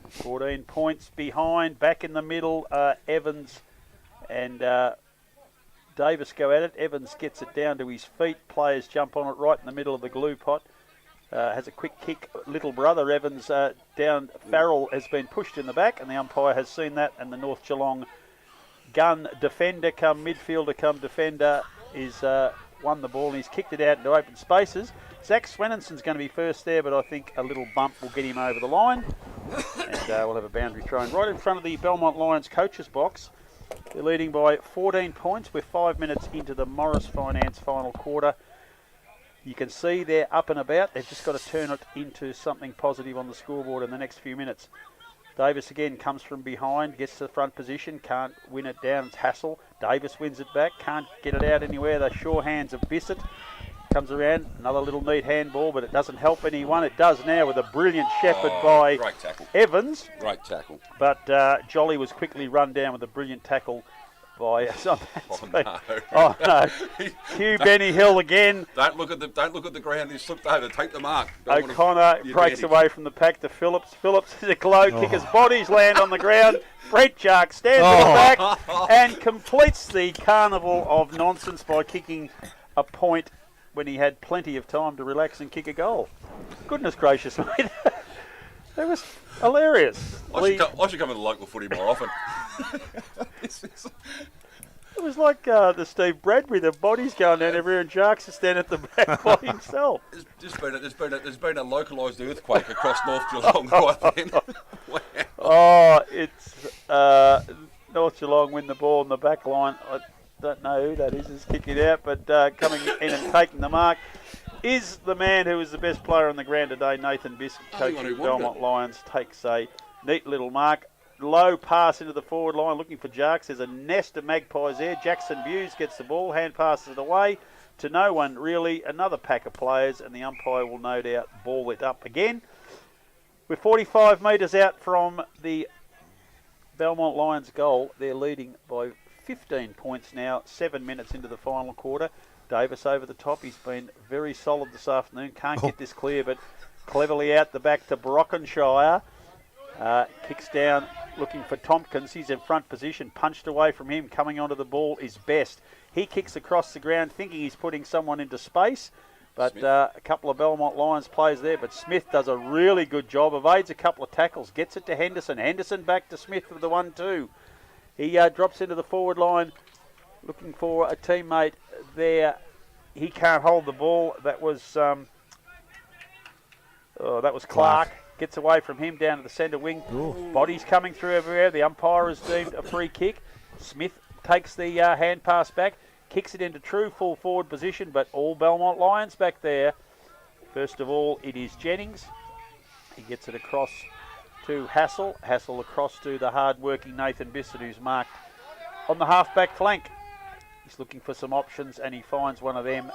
[SPEAKER 1] 14 points behind. Back in the middle, Evans and Davis go at it. Evans gets it down to his feet. Players jump on it right in the middle of the glue pot. Has a quick kick. Little brother Evans down. Farrell has been pushed in the back, and the umpire has seen that. And the North Geelong gun defender come midfielder come defender is won the ball, and he's kicked it out into open spaces. Zach Swennenson's going to be first there, but I think a little bump will get him over the line. And we'll have a boundary thrown right in front of the Belmont Lions coaches box. They're leading by 14 points. We're 5 minutes into the Morris Finance final quarter. You can see they're up and about. They've just got to turn it into something positive on the scoreboard in the next few minutes. Davis again comes from behind, gets to the front position, can't win it down. It's Hassel. Davis wins it back, can't get it out anywhere. The sure hands of Bissett. Comes around, another little neat handball, but it doesn't help anyone. It does now with a brilliant shepherd by Evans.
[SPEAKER 3] Great tackle.
[SPEAKER 1] But Jolly was quickly run down with a brilliant tackle by
[SPEAKER 3] Oh
[SPEAKER 1] no! Hugh Benny Hill again.
[SPEAKER 3] Don't look at the ground. He slipped over. Take the mark.
[SPEAKER 1] O'Connor breaks away from the pack to Phillips. Phillips is a glow kicker's bodies land on the ground. Brett Jark stands at the back and completes the carnival of nonsense by kicking a point when he had plenty of time to relax and kick a goal. Goodness gracious, mate. That was hilarious.
[SPEAKER 3] I should come to the local footy more often.
[SPEAKER 1] It was like the Steve Bradbury, the body's going down everywhere, and Jarks is standing at the back by himself.
[SPEAKER 3] There's been a localised earthquake across North Geelong right then. Wow.
[SPEAKER 1] Oh, it's North Geelong win the ball in the back line. I don't know who that is kicking out, but coming in and taking the mark is the man who was the best player on the ground today, Nathan Biscuit, coach of Belmont Lions, takes a neat little mark. Low pass into the forward line, looking for Jarks. There's a nest of magpies there. Jackson Buse gets the ball, hand passes it away to no one really. Another pack of players, and the umpire will no doubt ball it up again. We're 45 metres out from the Belmont Lions goal. They're leading by 15 points now, 7 minutes into the final quarter. Davis over the top. He's been very solid this afternoon. Can't get this clear, but cleverly out the back to Brockenshire. Kicks down, looking for Tompkins. He's in front position, punched away from him. Coming onto the ball is Best. He kicks across the ground, thinking he's putting someone into space. But a couple of Belmont Lions players there. But Smith does a really good job, evades a couple of tackles, gets it to Henderson. Henderson back to Smith with the 1-2. He drops into the forward line, looking for a teammate there. He can't hold the ball. That was Clark. Gets away from him down to the centre wing. Ooh. Bodies coming through everywhere. The umpire has deemed a free kick. Smith takes the hand pass back, kicks it into true full forward position, but all Belmont Lions back there. First of all, it is Jennings. He gets it across to Hassel. Hassel across to the hard-working Nathan Bissett, who's marked on the half-back flank. He's looking for some options, and he finds one of them.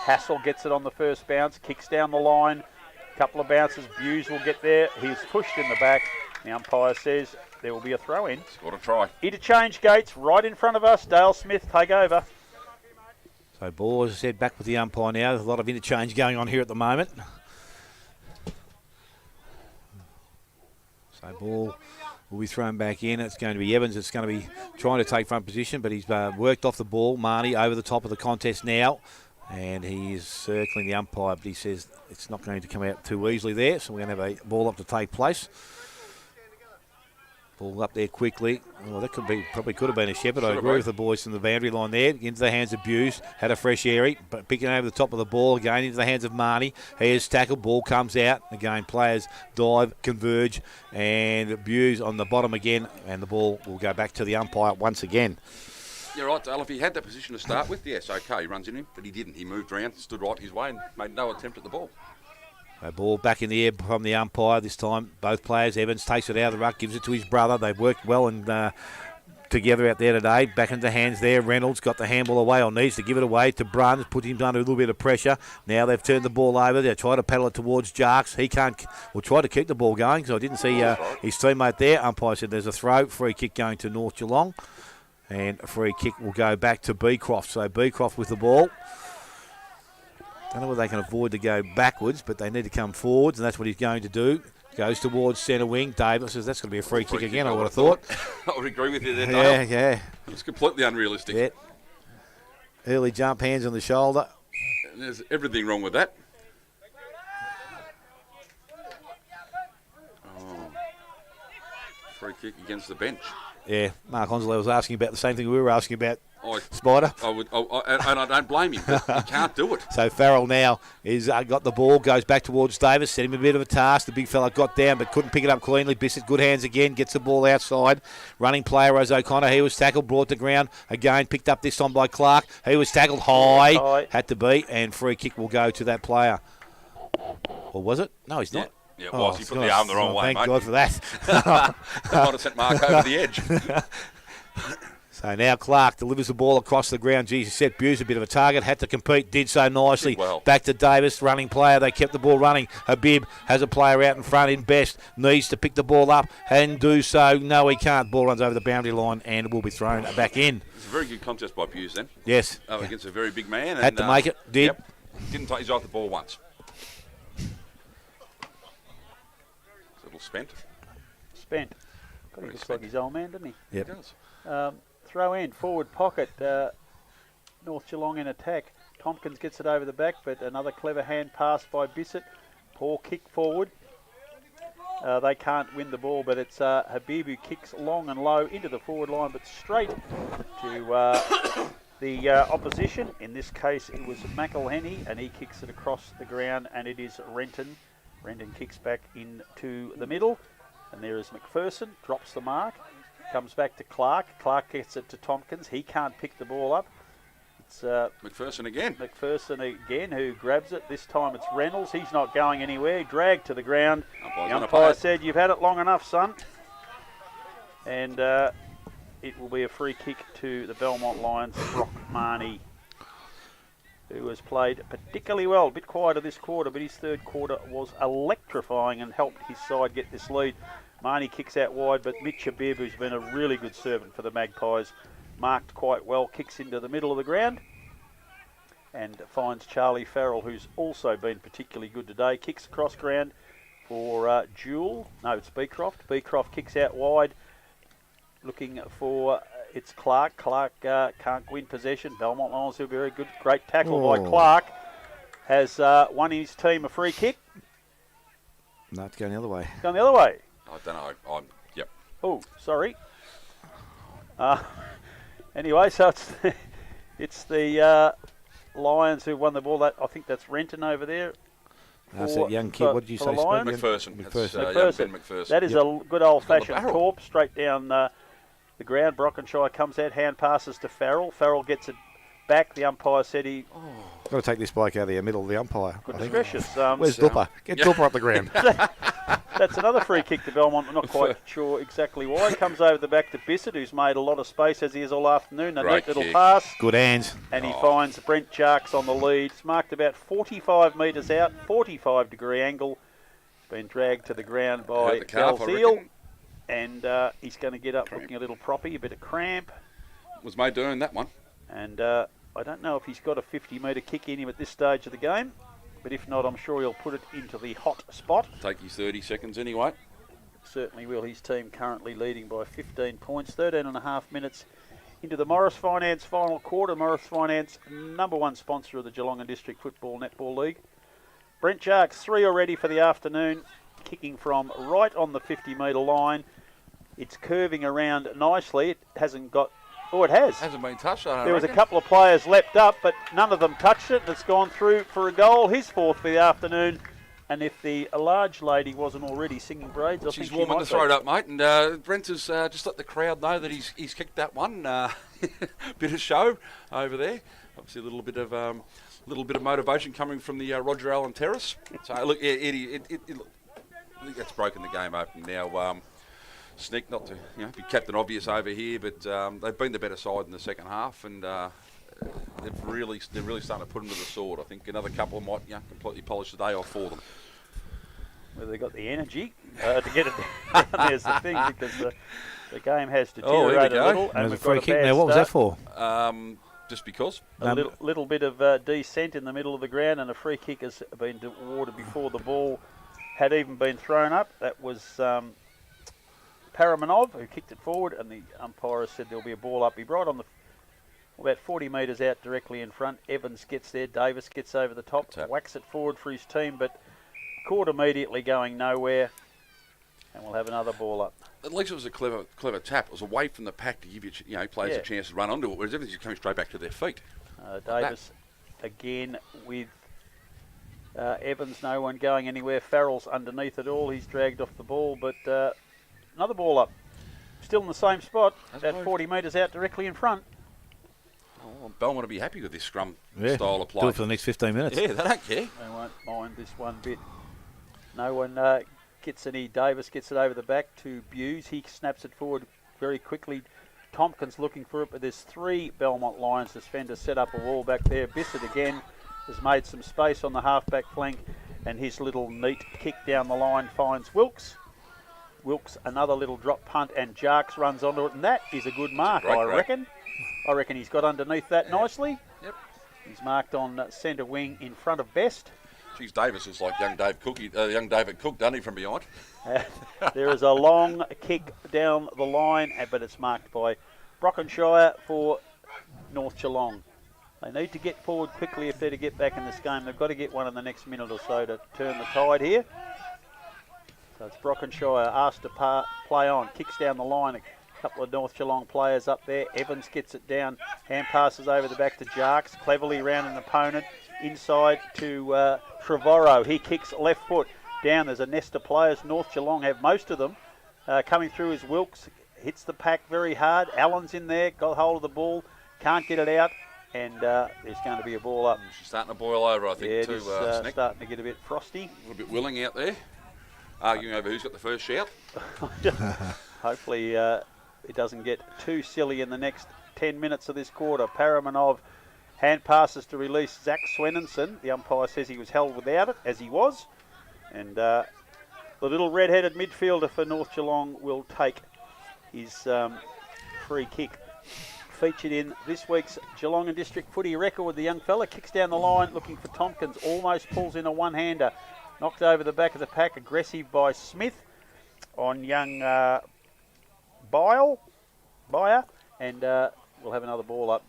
[SPEAKER 1] Hassel gets it on the first bounce, kicks down the line. Couple of bounces, Buse will get there. He's pushed in the back. The umpire says there will be a throw in.
[SPEAKER 3] Scored a try.
[SPEAKER 1] Interchange gates right in front of us. Dale Smith, take over.
[SPEAKER 2] So ball, as I said, back with the umpire now. There's a lot of interchange going on here at the moment. So ball will be thrown back in. It's going to be Evans. It's going to be trying to take front position, but he's worked off the ball. Marnie over the top of the contest now. And he is circling the umpire, but he says it's not going to come out too easily there. So we're going to have a ball up to take place. Ball up there quickly. Oh, that probably could have been a Shepherd. I agree with the boys from the boundary line there. Into the hands of Buse. Had a fresh airy, but picking over the top of the ball again into the hands of Marnie. He is tackled. Ball comes out. Again, players dive, converge, and Buse on the bottom again. And the ball will go back to the umpire once again.
[SPEAKER 3] You're right, Dale. If he had that position to start with, yes, okay, he runs in him, but he didn't. He moved around, stood right his way, and made no attempt at the ball.
[SPEAKER 2] A ball back in the air from the umpire this time. Both players. Evans takes it out of the ruck, gives it to his brother. They've worked well and together out there today. Back into hands there. Reynolds got the handball away, or needs to give it away to Bruns, put him under a little bit of pressure. Now they've turned the ball over. They try to paddle it towards Jarks. He can't. We'll try to keep the ball going, so I didn't see his teammate there. Umpire said there's a throw. Free kick going to North Geelong. And a free kick will go back to Beecroft. So Beecroft with the ball. Don't know whether they can avoid to go backwards, but they need to come forwards, and that's what he's going to do. Goes towards centre wing. Davis says that's going to be a free kick again, I would have thought.
[SPEAKER 3] I would agree with you there, Dale.
[SPEAKER 2] Yeah.
[SPEAKER 3] It's completely unrealistic.
[SPEAKER 2] Yeah. Early jump, hands on the shoulder.
[SPEAKER 3] And there's everything wrong with that. Oh. Free kick against the bench.
[SPEAKER 2] Yeah, Mark Onslow was asking about the same thing we were asking about, Spider.
[SPEAKER 3] And I don't blame him. He can't do it.
[SPEAKER 2] So Farrell now is got the ball, goes back towards Davis, set him a bit of a task. The big fella got down but couldn't pick it up cleanly. Bissett, good hands again, gets the ball outside. Running player, Rose O'Connor, he was tackled, brought to ground. Again, picked up this time by Clark. He was tackled high, had to be, and free kick will go to that player. Or was it? No, he's not.
[SPEAKER 3] Yeah, it was. He put the arm the wrong way,
[SPEAKER 2] thank God for that.
[SPEAKER 3] That might have sent Mark over the edge.
[SPEAKER 2] So now Clark delivers the ball across the ground. He set Buse a bit of a target, had to compete, did so nicely.
[SPEAKER 3] Well.
[SPEAKER 2] Back to Davis, running player. They kept the ball running. Habib has a player out in front in Best, needs to pick the ball up and do so. No, he can't. Ball runs over the boundary line and will be thrown back in.
[SPEAKER 3] It's a very good contest by Buse then.
[SPEAKER 2] Yes.
[SPEAKER 3] Against a very big man.
[SPEAKER 2] Had to make it, did.
[SPEAKER 3] Yep. Didn't take his eye off the ball once. Spent.
[SPEAKER 1] He looks like his old man, doesn't he?
[SPEAKER 2] Yep.
[SPEAKER 3] He does.
[SPEAKER 1] Throw in, forward pocket. North Geelong in attack. Tompkins gets it over the back, but another clever hand pass by Bissett. Poor kick forward. They can't win the ball, but it's Habib who kicks long and low into the forward line, but straight to the opposition. In this case, it was McElhenney, and he kicks it across the ground, and it is Renton. Renton kicks back into the middle, and there is McPherson, drops the mark, comes back to Clark. Clark gets it to Tompkins. He can't pick the ball up. It's
[SPEAKER 3] McPherson again.
[SPEAKER 1] McPherson again, who grabs it. This time it's Reynolds. He's not going anywhere. Dragged to the ground. The umpire said, "You've had it long enough, son." And it will be a free kick to the Belmont Lions, Brock Marnie, who has played particularly well. A bit quieter this quarter, but his third quarter was electrifying and helped his side get this lead. Marnie kicks out wide, but Mitch Habib, who's been a really good servant for the Magpies, marked quite well, kicks into the middle of the ground and finds Charlie Farrell, who's also been particularly good today. Kicks across ground for Jewel. No, it's Beecroft. Beecroft kicks out wide, looking for it's Clark. Clark can't win possession. Belmont Lions will be very good. Great tackle by Clark. Has won his team a free kick.
[SPEAKER 2] No, it's going the other way.
[SPEAKER 1] Going the other way.
[SPEAKER 3] I don't know. Yep.
[SPEAKER 1] Oh, sorry. Anyway, so it's the Lions who won the ball. That I think that's Renton over there.
[SPEAKER 2] That's that young kid. What did you say?
[SPEAKER 3] McPherson.
[SPEAKER 2] McPherson.
[SPEAKER 3] Young Ben McPherson.
[SPEAKER 1] That is a good old-fashioned torp straight down the ground. Brockenshire comes out, hand passes to Farrell. Farrell gets it back. The umpire said he...
[SPEAKER 2] Got to take this bloke out of the middle of the umpire.
[SPEAKER 1] Goodness gracious.
[SPEAKER 2] Where's Dupper? Get Dupper up the ground.
[SPEAKER 1] That's another free kick to Belmont. I'm not quite sure exactly why. He comes over the back to Bissett, who's made a lot of space, as he has all afternoon. A neat little pass.
[SPEAKER 2] Good hands.
[SPEAKER 1] And he finds Brent Jarks on the lead. It's marked about 45 metres out, 45-degree angle. Been dragged to the ground by Galzeal. And he's going to get up looking a little proppy, a bit of cramp.
[SPEAKER 3] Was made doing that one.
[SPEAKER 1] And I don't know if he's got a 50-metre kick in him at this stage of the game. But if not, I'm sure he'll put it into the hot spot.
[SPEAKER 3] Take his 30 seconds anyway.
[SPEAKER 1] Certainly will. His team currently leading by 15 points. 13 and a half minutes into the Morris Finance final quarter. Morris Finance, #1 sponsor of the Geelong and District Football Netball League. Brent Jarks, 3 already for the afternoon. Kicking from right on the 50-metre line. It's curving around nicely. It hasn't got... Oh, it has.
[SPEAKER 3] Hasn't been touched, I don't
[SPEAKER 1] There was a couple of players leapt up, but none of them touched it. It's gone through for a goal. His 4th for the afternoon. And if the large lady wasn't already singing braids, I think
[SPEAKER 3] she's
[SPEAKER 1] she
[SPEAKER 3] warming
[SPEAKER 1] might
[SPEAKER 3] the throat up, mate. And Brent has just let the crowd know that he's kicked that one. Bit of show over there. Obviously, a little bit of motivation coming from the Roger Allen Terrace. So look, Eddie, I think that's broken the game open now. Sneak, not to be captain obvious over here, but they've been the better side in the second half, and they're really starting to put them to the sword. I think another couple might completely polish the day off for them.
[SPEAKER 1] Well, they've got the energy to get it down. There's the thing, because the game has deteriorated a little.
[SPEAKER 2] And we've got a kick now. What was that for?
[SPEAKER 3] Just because.
[SPEAKER 1] A little bit of descent in the middle of the ground, and a free kick has been awarded before the ball had even been thrown up. That was... Paramanov, who kicked it forward, and the umpire said there'll be a ball up. He right on about 40 metres out directly in front. Evans gets there. Davis gets over the top, whacks it forward for his team, but caught immediately going nowhere, and we'll have another ball up.
[SPEAKER 3] At least it was a clever tap. It was away from the pack to give players a chance to run onto it, whereas everything's coming straight back to their feet.
[SPEAKER 1] Davis again with Evans, no one going anywhere. Farrell's underneath it all. He's dragged off the ball, but... another ball up. Still in the same spot, about 40 metres out directly in front.
[SPEAKER 3] Oh, Belmont will be happy with this scrum style of play.
[SPEAKER 2] Do it for the next 15 minutes.
[SPEAKER 3] Yeah, they don't care.
[SPEAKER 1] They won't mind this one bit. No one gets any. Davis gets it over the back to Buse. He snaps it forward very quickly. Tompkins looking for it, but there's 3 Belmont Lions defenders set up a wall back there. Bissett again has made some space on the half-back flank, and his little neat kick down the line finds Wilkes. Wilkes, another little drop punt, and Jarks runs onto it, and that is a good mark, I reckon. I reckon he's got underneath that nicely.
[SPEAKER 3] Yep.
[SPEAKER 1] He's marked on centre wing in front of Best.
[SPEAKER 3] Geez, Davis is like young David Cook, doesn't he, from behind?
[SPEAKER 1] There is a long kick down the line, but it's marked by Brockenshire for North Geelong. They need to get forward quickly if they're to get back in this game. They've got to get one in the next minute or so to turn the tide here. So it's Brockenshire asked to play on. Kicks down the line. A couple of North Geelong players up there. Evans gets it down. Hand passes over the back to Jarks. Cleverly around an opponent. Inside to Trevorrow. He kicks left foot down. There's a nest of players. North Geelong have most of them. Coming through is Wilkes. Hits the pack very hard. Allen's in there. Got hold of the ball. Can't get it out. And there's going to be a ball up.
[SPEAKER 3] She's starting to boil over, I think,
[SPEAKER 1] yeah,
[SPEAKER 3] too.
[SPEAKER 1] it is
[SPEAKER 3] Snick.
[SPEAKER 1] starting to get a bit frosty.
[SPEAKER 3] A little bit willing out there. Arguing over who's got the first shout.
[SPEAKER 1] Hopefully it doesn't get too silly in the next 10 minutes of this quarter. Paramanov hand passes to release Zach Swenenson. The umpire says he was held without it, as he was. And the little red-headed midfielder for North Geelong will take his free kick. Featured in this week's Geelong and District footy record, the young fella kicks down the line looking for Tompkins, almost pulls in a one-hander, knocked over the back of the pack, aggressive by Smith on young Bayer, and we'll have another ball up.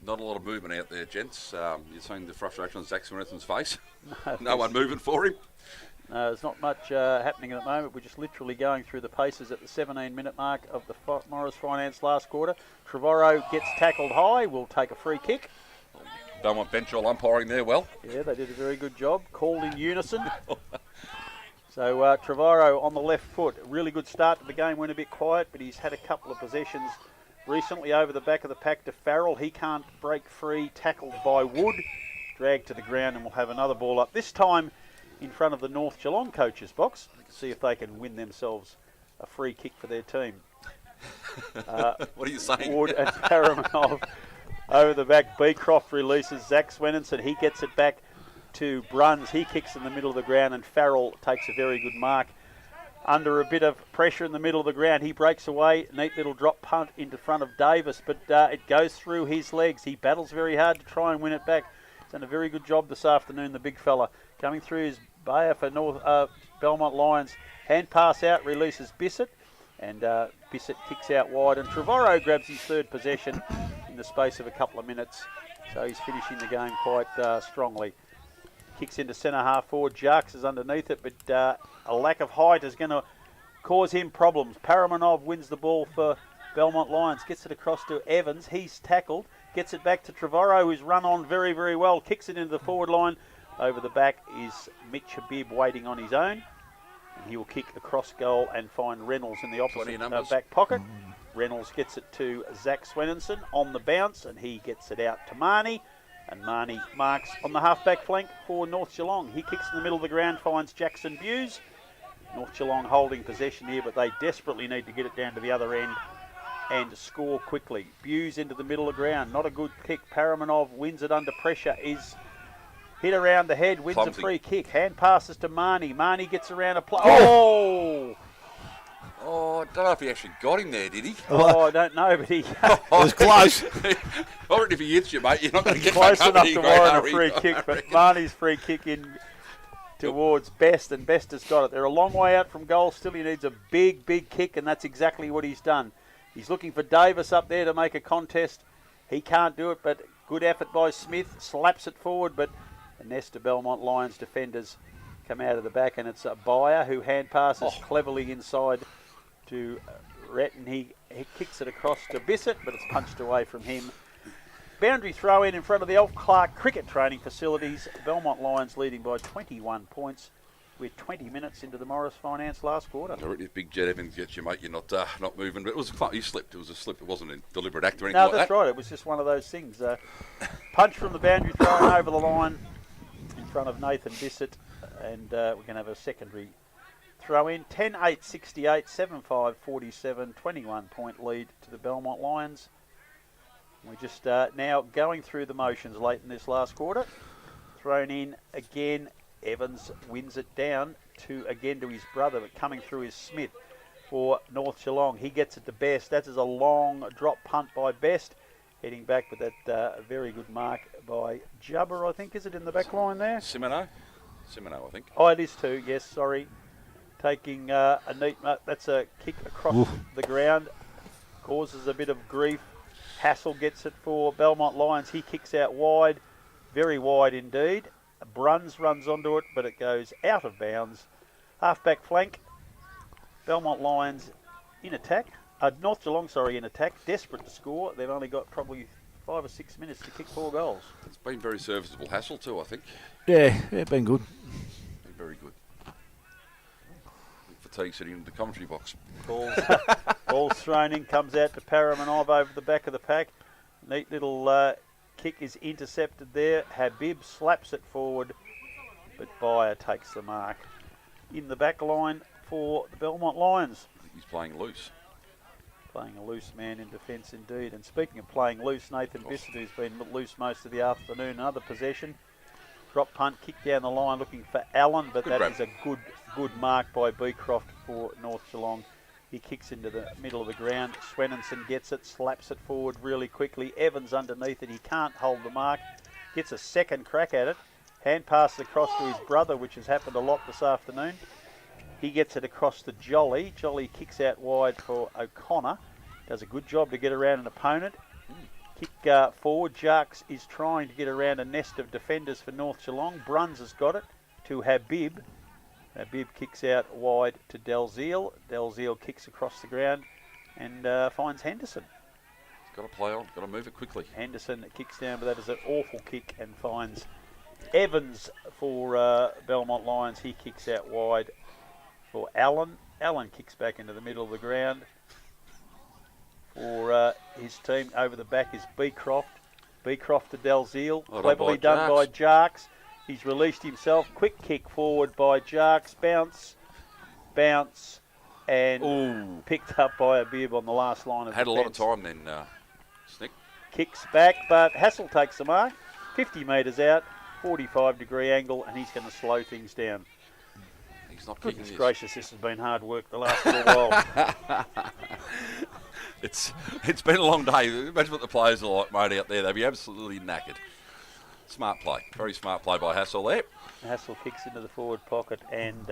[SPEAKER 3] Not a lot of movement out there, gents. You're seeing the frustration on Zach Swinnerton's face. No one moving for him.
[SPEAKER 1] There's not much happening at the moment. We're just literally going through the paces at the 17-minute mark of the Morris Finance last quarter. Trevorrow gets tackled high. We'll take a free kick.
[SPEAKER 3] Belmont bench all umpiring there well.
[SPEAKER 1] Yeah, they did a very good job. Called in unison. So Trevorrow on the left foot. Really good start to the game. Went a bit quiet, but he's had a couple of possessions recently over the back of the pack to Farrell. He can't break free. Tackled by Wood. Dragged to the ground, and we'll have another ball up. This time in front of the North Geelong coaches box, see if they can win themselves a free kick for their team.
[SPEAKER 3] What are you saying?
[SPEAKER 1] Wood and Paramanov over the back. Beecroft releases Zach Swenenson. He gets it back to Bruns. He kicks in the middle of the ground, and Farrell takes a very good mark. Under a bit of pressure in the middle of the ground, he breaks away. Neat little drop punt into front of Davis, but it goes through his legs. He battles very hard to try and win it back. He's done a very good job this afternoon, the big fella. Coming through is Bayer for Belmont Lions. Hand pass out, releases Bissett, and Bissett kicks out wide, and Trevorrow grabs his third possession in the space of a couple of minutes. So he's finishing the game quite strongly. Kicks into centre half forward. Jarks is underneath it, but a lack of height is going to cause him problems. Paramanov wins the ball for Belmont Lions. Gets it across to Evans. He's tackled. Gets it back to Trevorrow, who's run on very, very well. Kicks it into the forward line. Over the back is Mitch Habib waiting on his own. And he will kick the cross goal and find Reynolds in the opposite back pocket. Reynolds gets it to Zach Swenenson on the bounce, and he gets it out to Marnie. And Marnie marks on the half-back flank for North Geelong. He kicks in the middle of the ground, finds Jackson Buse. North Geelong holding possession here, but they desperately need to get it down to the other end and score quickly. Buse into the middle of the ground. Not a good kick. Paramanov wins it under pressure. Is hit around the head, wins
[SPEAKER 3] Clumsy.
[SPEAKER 1] a free kick. Hand passes to Marnie. Marnie gets around a play. Oh!
[SPEAKER 3] Oh, I don't know if he actually got him there, did he?
[SPEAKER 1] Oh, I don't know, but he
[SPEAKER 2] It was close.
[SPEAKER 3] I reckon if he hits you, mate, you're not going to get
[SPEAKER 1] close
[SPEAKER 3] back up
[SPEAKER 1] enough
[SPEAKER 3] any
[SPEAKER 1] to
[SPEAKER 3] great
[SPEAKER 1] warrant a
[SPEAKER 3] hurry.
[SPEAKER 1] free kick, but Marnie's free kick in towards Best, and Best has got it. They're a long way out from goal. Still, he needs a big, big kick, and that's exactly what he's done. He's looking for Davis up there to make a contest. He can't do it, but good effort by Smith. Slaps it forward, but a nest of Belmont Lions defenders come out of the back, and it's a Bayer who hand passes cleverly inside to Retton. He kicks it across to Bissett, but it's punched away from him. Boundary throw in front of the Alf Clark cricket training facilities. Belmont Lions leading by 21 points. We're 20 minutes into the Morris Finance last quarter.
[SPEAKER 3] I reckon if Big Jet Evans gets you, mate, you're not moving. But it was he slipped. It was a slip. It wasn't a deliberate act or anything
[SPEAKER 1] No,
[SPEAKER 3] like that.
[SPEAKER 1] that's right. It was just one of those things. Punch from the boundary throw over the line in front of Nathan Bissett, and we're going to have a secondary throw in. 10-8, 68, 7-5, 47, 21-point lead to the Belmont Lions. We're just now going through the motions late in this last quarter. Thrown in again. Evans wins it down to his brother, but coming through is Smith for North Geelong. He gets it to Best. That is a long drop punt by Best. Heading back, but that very good mark by Jubber, I think. Is it in the back line there?
[SPEAKER 3] Simino, I think.
[SPEAKER 1] Oh, it is too. Yes, sorry. Taking a neat mark. That's a kick across the ground. Causes a bit of grief. Hassel gets it for Belmont Lions. He kicks out wide. Very wide indeed. Bruns runs onto it, but it goes out of bounds. Half-back flank. Belmont Lions in attack. North Geelong, in attack. Desperate to score. They've only got probably 5 or 6 minutes to kick 4 goals.
[SPEAKER 3] It's been very serviceable hassle too, I think.
[SPEAKER 2] Yeah, been good.
[SPEAKER 3] Been very good. Fatigue sitting in the commentary box.
[SPEAKER 1] Ball's thrown in, comes out to Paramanov over the back of the pack. Neat little kick is intercepted there. Habib slaps it forward, but Bayer takes the mark. In the back line for the Belmont Lions.
[SPEAKER 3] I think he's playing loose.
[SPEAKER 1] Playing a loose man in defence indeed. And speaking of playing loose, Nathan Bissett, who's been loose most of the afternoon, another possession. Drop punt, kick down the line looking for Allen, but that is a good mark by Beecroft for North Geelong. He kicks into the middle of the ground. Swenninson gets it, slaps it forward really quickly. Evans underneath it. He can't hold the mark. Gets a second crack at it. Hand passes across to his brother, which has happened a lot this afternoon. He gets it across to Jolly. Jolly kicks out wide for O'Connor. Does a good job to get around an opponent. Kick forward. Jarks is trying to get around a nest of defenders for North Geelong. Bruns has got it to Habib. Habib kicks out wide to Dalziel. Dalziel kicks across the ground and finds Henderson.
[SPEAKER 3] He's got to play on. Got to move it quickly.
[SPEAKER 1] Henderson kicks down, but that is an awful kick and finds Evans for Belmont Lions. He kicks out wide for Allen. Allen kicks back into the middle of the ground. For his team over the back is Beecroft. Beecroft to Dalziel. Cleverly done by Jarks. He's released himself. Quick kick forward by Jarks. Bounce, and picked up by a bib on the last line of
[SPEAKER 3] Had
[SPEAKER 1] defence.
[SPEAKER 3] a lot of time then, Snick.
[SPEAKER 1] Kicks back, but Hassel takes the mark. 50 metres out, 45-degree angle, and he's going to slow things down.
[SPEAKER 3] He's not kicking
[SPEAKER 1] Goodness
[SPEAKER 3] this.
[SPEAKER 1] gracious, this has been hard work the last little while.
[SPEAKER 3] It's been a long day. Imagine what the players are like, mate, out there. They'll be absolutely knackered. Smart play. Very smart play by Hassel there.
[SPEAKER 1] Hassel kicks into the forward pocket and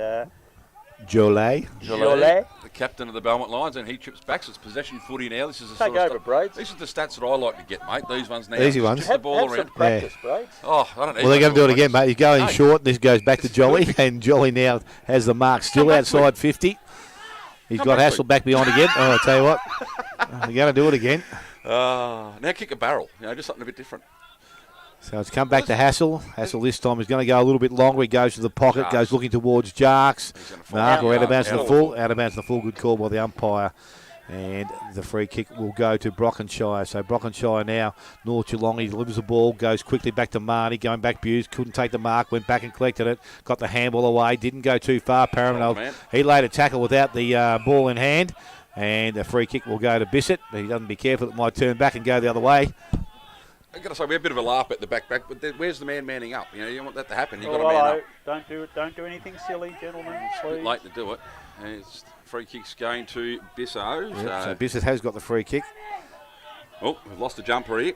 [SPEAKER 2] Jolet.
[SPEAKER 1] Jolet.
[SPEAKER 3] The captain of the Belmont Lions, and he trips back. So it's possession footy now. This is the
[SPEAKER 1] Take over, Braids.
[SPEAKER 3] These are the stats that I like to get, mate. These ones now.
[SPEAKER 2] Easy ones.
[SPEAKER 3] Just the ball
[SPEAKER 1] Have
[SPEAKER 3] around.
[SPEAKER 1] some practice, Braids.
[SPEAKER 3] Oh, I don't know.
[SPEAKER 2] Well, they're going to do it again, mate. He's going
[SPEAKER 3] No.
[SPEAKER 2] short. This goes back to Jolly, and Jolly now has the mark still outside 50. He's got Hassel back behind again. Oh, I tell you what, they're going to do it again.
[SPEAKER 3] Now kick a barrel. Just something a bit different.
[SPEAKER 2] So it's come back to Hassel. Hassel this time is going to go a little bit longer. He goes to the pocket, goes looking towards Jarks. Mark, or out of bounds to the full. Out of bounds to the full. Good call by the umpire. And the free kick will go to Brockenshire. So Brockenshire now, North Geelong, he delivers the ball, goes quickly back to Marnie, going back Buse, couldn't take the mark, went back and collected it, got the handball away, didn't go too far. Paramount, he laid a tackle without the ball in hand, and a free kick will go to Bissett. But he doesn't be careful, it might turn back and go the other way.
[SPEAKER 3] I've got to say, we have a bit of a laugh at the back, but where's the man manning up? You don't want that to happen. You've got to man up.
[SPEAKER 1] Don't do it. Don't do anything silly, gentlemen.
[SPEAKER 3] It's a bit late to do it. And it's free kick's going to Bisso.
[SPEAKER 2] Yep, so Bissett has got the free kick.
[SPEAKER 3] Oh, we've lost a jumper here.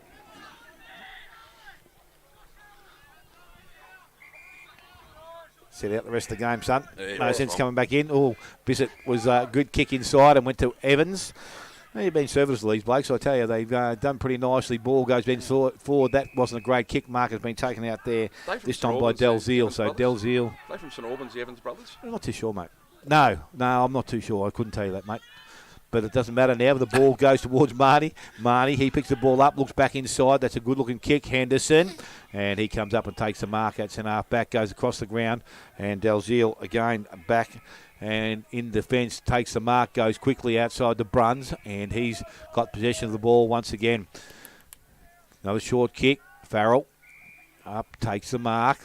[SPEAKER 2] Set out the rest of the game, son.
[SPEAKER 3] Yeah,
[SPEAKER 2] No sense coming back in. Oh, Bissett was a good kick inside and went to Evans. They've been serviceable, these blokes. I tell you, they've done pretty nicely. Ball goes forward. That wasn't a great kick. Mark has been taken out there this time by Dalziel. So Dalziel.
[SPEAKER 3] They from St Albans, the Evans brothers?
[SPEAKER 2] I'm not too sure, mate. No, I'm not too sure. I couldn't tell you that, mate. But it doesn't matter now. The ball goes towards Marnie. Marnie, he picks the ball up, looks back inside. That's a good-looking kick. Henderson. And he comes up and takes the mark at centre half back, goes across the ground. And Dalziel again back and in defence, takes the mark, goes quickly outside the Bruns. And he's got possession of the ball once again. Another short kick. Farrell up, takes the mark.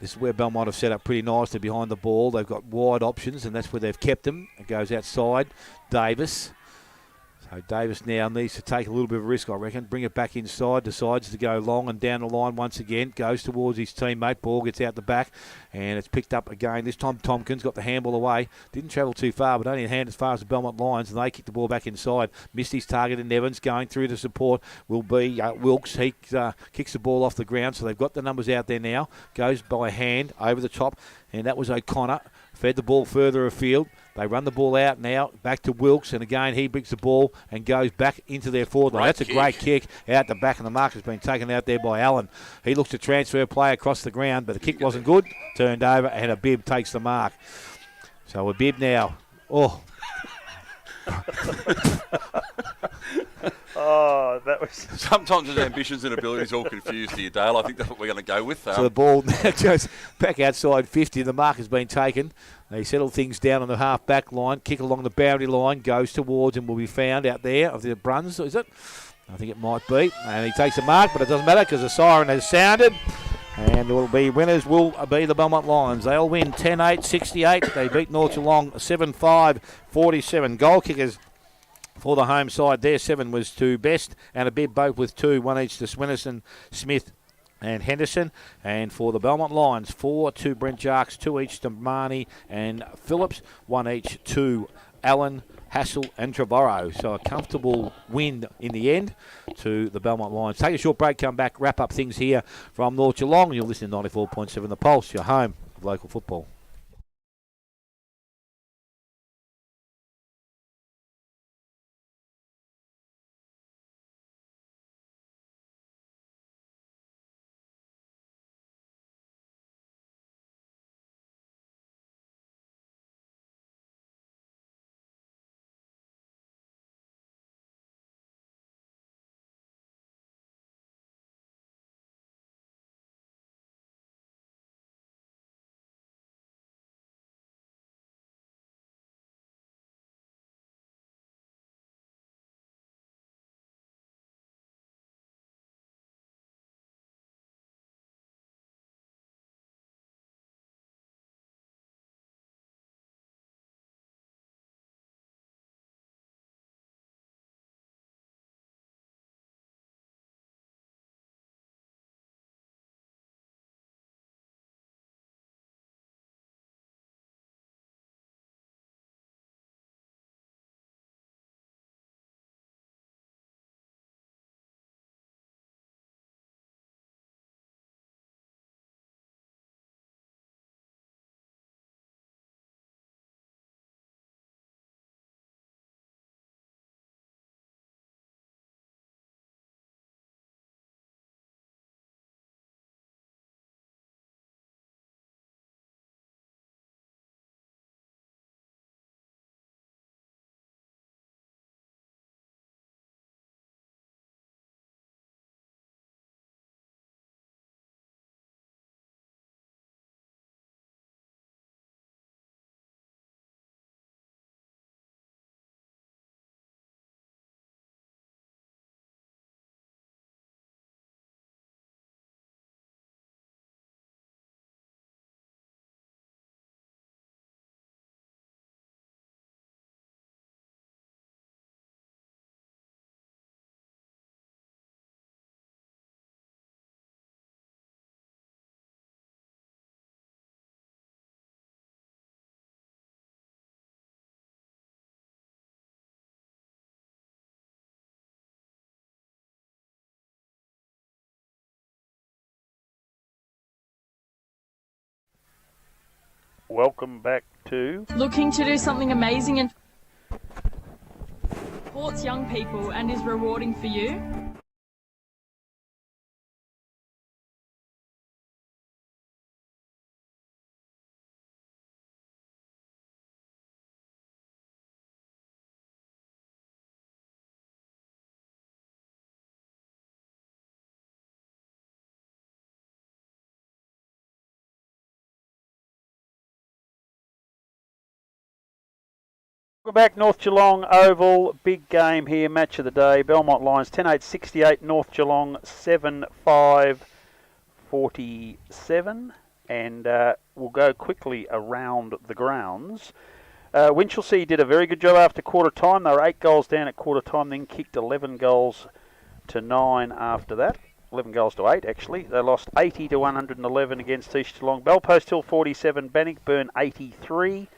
[SPEAKER 2] This is where Belmont have set up pretty nicely behind the ball. They've got wide options, and that's where they've kept them. It goes outside. Davis. So Davis now needs to take a little bit of a risk, I reckon. Bring it back inside. Decides to go long and down the line once again. Goes towards his teammate. Ball gets out the back, and it's picked up again. This time Tompkins got the handball away. Didn't travel too far, but only a hand as far as the Belmont Lions, and they kicked the ball back inside. Missed his target in Evans. Going through the support will be Wilkes. He kicks the ball off the ground, so they've got the numbers out there now. Goes by hand over the top, and that was O'Connor. fed the ball further afield. They run the ball out now, back to Wilkes, and again he brings the ball and goes back into their forward line. That's a great kick out the back, and the mark has been taken out there by Allen. He looks to transfer play across the ground, but the kick wasn't good. Turned over, and a bib takes the mark. So a bib now. Oh.
[SPEAKER 1] Oh, that was...
[SPEAKER 3] Sometimes his ambitions and abilities all confused here, Dale. I think that's what we're going to go with.
[SPEAKER 2] So the ball now goes back outside 50. The mark has been taken. They settle things down on the half-back line. Kick along the boundary line. Goes towards and will be found out there of the Bruns, is it? I think it might be. And he takes a mark, but it doesn't matter because the siren has sounded. And there will be winners will be the Belmont Lions. They'll win 10-8-68. They beat North Geelong 7-5-47. Goal kickers for the home side there. 7 was to Best and a bib both with 2. 1 each to Swinnerson, Smith and Henderson. And for the Belmont Lions, 4 to Brent Jarks, 2 each to Marnie and Phillips. 1 each to Allen, Hassel and Trevorrow. So a comfortable win in the end to the Belmont Lions. Take a short break, come back, wrap up things here from North Geelong. You'll listen to 94.7 The Pulse, your home of local football.
[SPEAKER 1] Welcome back to...
[SPEAKER 5] Looking to do something amazing and supports young people and is rewarding for you?
[SPEAKER 1] We're back, North Geelong Oval, big game here, match of the day. Belmont Lions 10-8-68, North Geelong 7-5-47. And we'll go quickly around the grounds. Winchelsea did a very good job after quarter time. They were 8 goals down at quarter time, then kicked 11 goals to 9 after that. 11 goals to 8 actually. They lost 80 to 111 against East Geelong. Bellpost Hill 47, Bannockburn 83.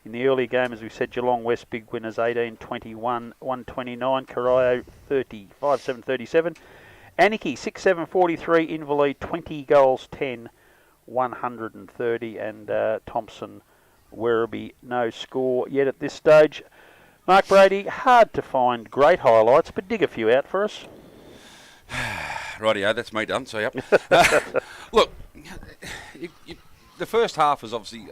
[SPEAKER 1] In the early game, as we said, Geelong West big winners 18-21, 129. Corio 35-7-37. Anarchy 6-7-43. Invalid 20 goals 10, 130. And Thompson Werribee, no score yet at this stage. Mark Brady, hard to find great highlights, but dig a few out for us.
[SPEAKER 3] Rightio, that's me done. So yep. Look, the first half was obviously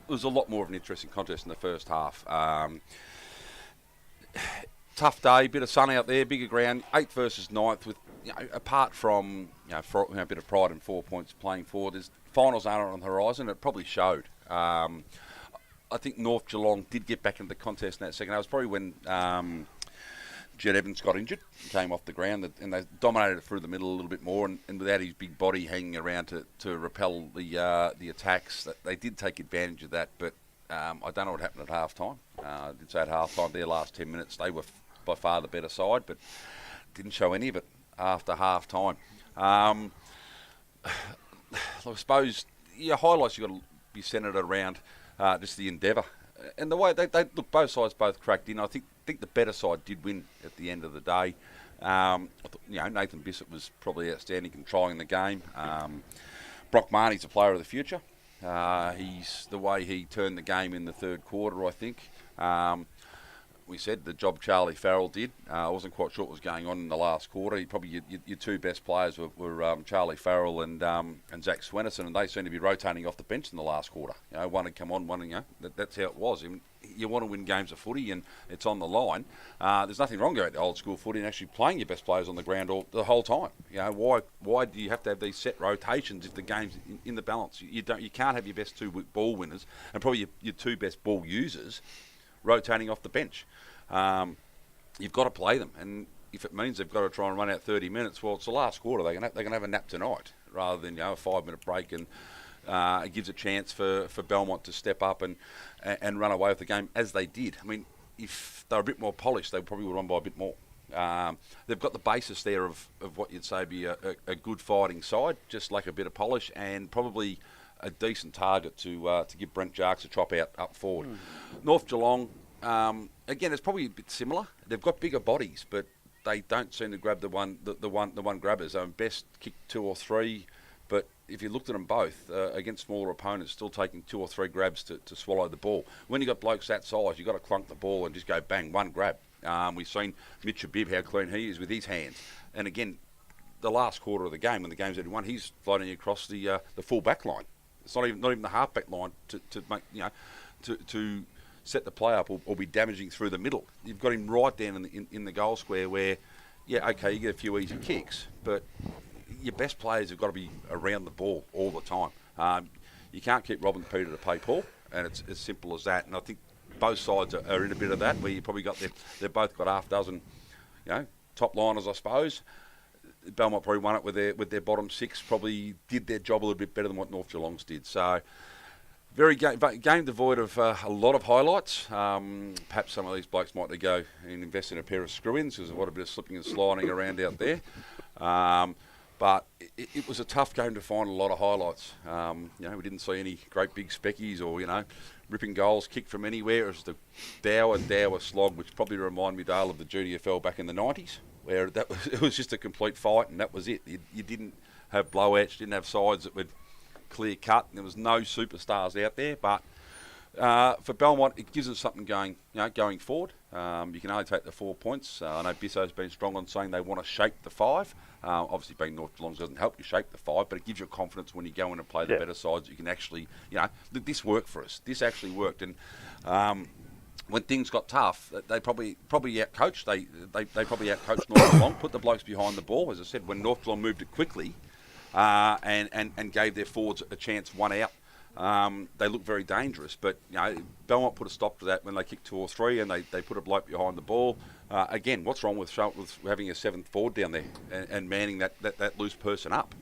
[SPEAKER 3] a lot more of an interesting contest in the first half. Tough day, bit of sun out there, bigger ground, 8th versus 9th. With apart from a bit of pride and 4 points playing forward, there's finals aren't on the horizon. It probably showed. I think North Geelong did get back into the contest in that second half. It was probably when Jed Evans got injured, came off the ground, and they dominated it through the middle a little bit more. And without his big body hanging around to repel the attacks, they did take advantage of that. But I don't know what happened at half time. I did say at half time, their last 10 minutes, they were by far the better side, but didn't show any of it after half time. I suppose your highlights you've got to be centred around just the endeavour. And the way they look, both sides both cracked in. I think the better side did win at the end of the day. Nathan Bissett was probably outstanding controlling the game. Brock Marnie's a player of the future. He's the way he turned the game in the third quarter, I think. We said the job Charlie Farrell did. I wasn't quite sure what was going on in the last quarter. Probably your two best players were Charlie Farrell and Zach Swenison, and they seemed to be rotating off the bench in the last quarter. One had come on, one that's how it was. You want to win games of footy, and it's on the line. There's nothing wrong about the old school footy and actually playing your best players on the ground the whole time. Why do you have to have these set rotations if the game's in the balance? You can't have your best two ball winners and probably your two best ball users rotating off the bench. You've got to play them, and if it means they've got to try and run out 30 minutes, well, it's the last quarter. They're going to have a nap tonight rather than a 5-minute break, and it gives a chance for Belmont to step up and run away with the game as they did. I mean, if they were a bit more polished, they probably would run by a bit more. They've got the basis there of what you'd say be a good fighting side, just like a bit of polish and probably a decent target to give Brent Jarks a chop out up forward. North Geelong, again, it's probably a bit similar. They've got bigger bodies, but they don't seem to grab the one grabbers. Best kick 2 or 3, but if you looked at them both against smaller opponents, still taking 2 or 3 grabs to swallow the ball. When you got blokes that size, you got to clunk the ball and just go bang, one grab. We've seen Mitch Abib, how clean he is with his hands, and again, the last quarter of the game when the game's at 1, he's floating across the full back line. It's not even the half back line to make to set the play up or be damaging through the middle. You've got him right down in the goal square where, you get a few easy kicks, but your best players have got to be around the ball all the time. You can't keep robbing Peter to pay Paul, and it's as simple as that. And I think both sides are in a bit of that, where you probably got they've both got half dozen, top liners, I suppose. Belmont probably won it with their bottom 6, probably did their job a little bit better than what North Geelong's did. So, very game devoid of a lot of highlights. Perhaps some of these blokes might go and invest in a pair of screw-ins because of what a bit of slipping and sliding around out there. But it was a tough game to find a lot of highlights. We didn't see any great big speckies or, ripping goals kicked from anywhere. It was the dour slog, which probably reminded me, Dale, of the GDFL back in the 90s, where it was just a complete fight and that was it. You didn't have blowouts, you didn't have sides that would clear cut, and there was no superstars out there. But for Belmont, it gives us something going forward. You can only take the 4 points. I know Bisso's been strong on saying they want to shape the 5. Obviously, being North Geelong doesn't help you shape the 5, but it gives you confidence when you go in and play the better sides. You can actually, this worked for us. This actually worked, and when things got tough, they probably outcoached. They probably outcoached North Geelong, put the blokes behind the ball. As I said, when North Geelong moved it quickly and gave their forwards a chance one out, they looked very dangerous. But Belmont put a stop to that when they kicked 2 or 3 and they put a bloke behind the ball. Again, what's wrong with having a 7th forward down there and manning that loose person up?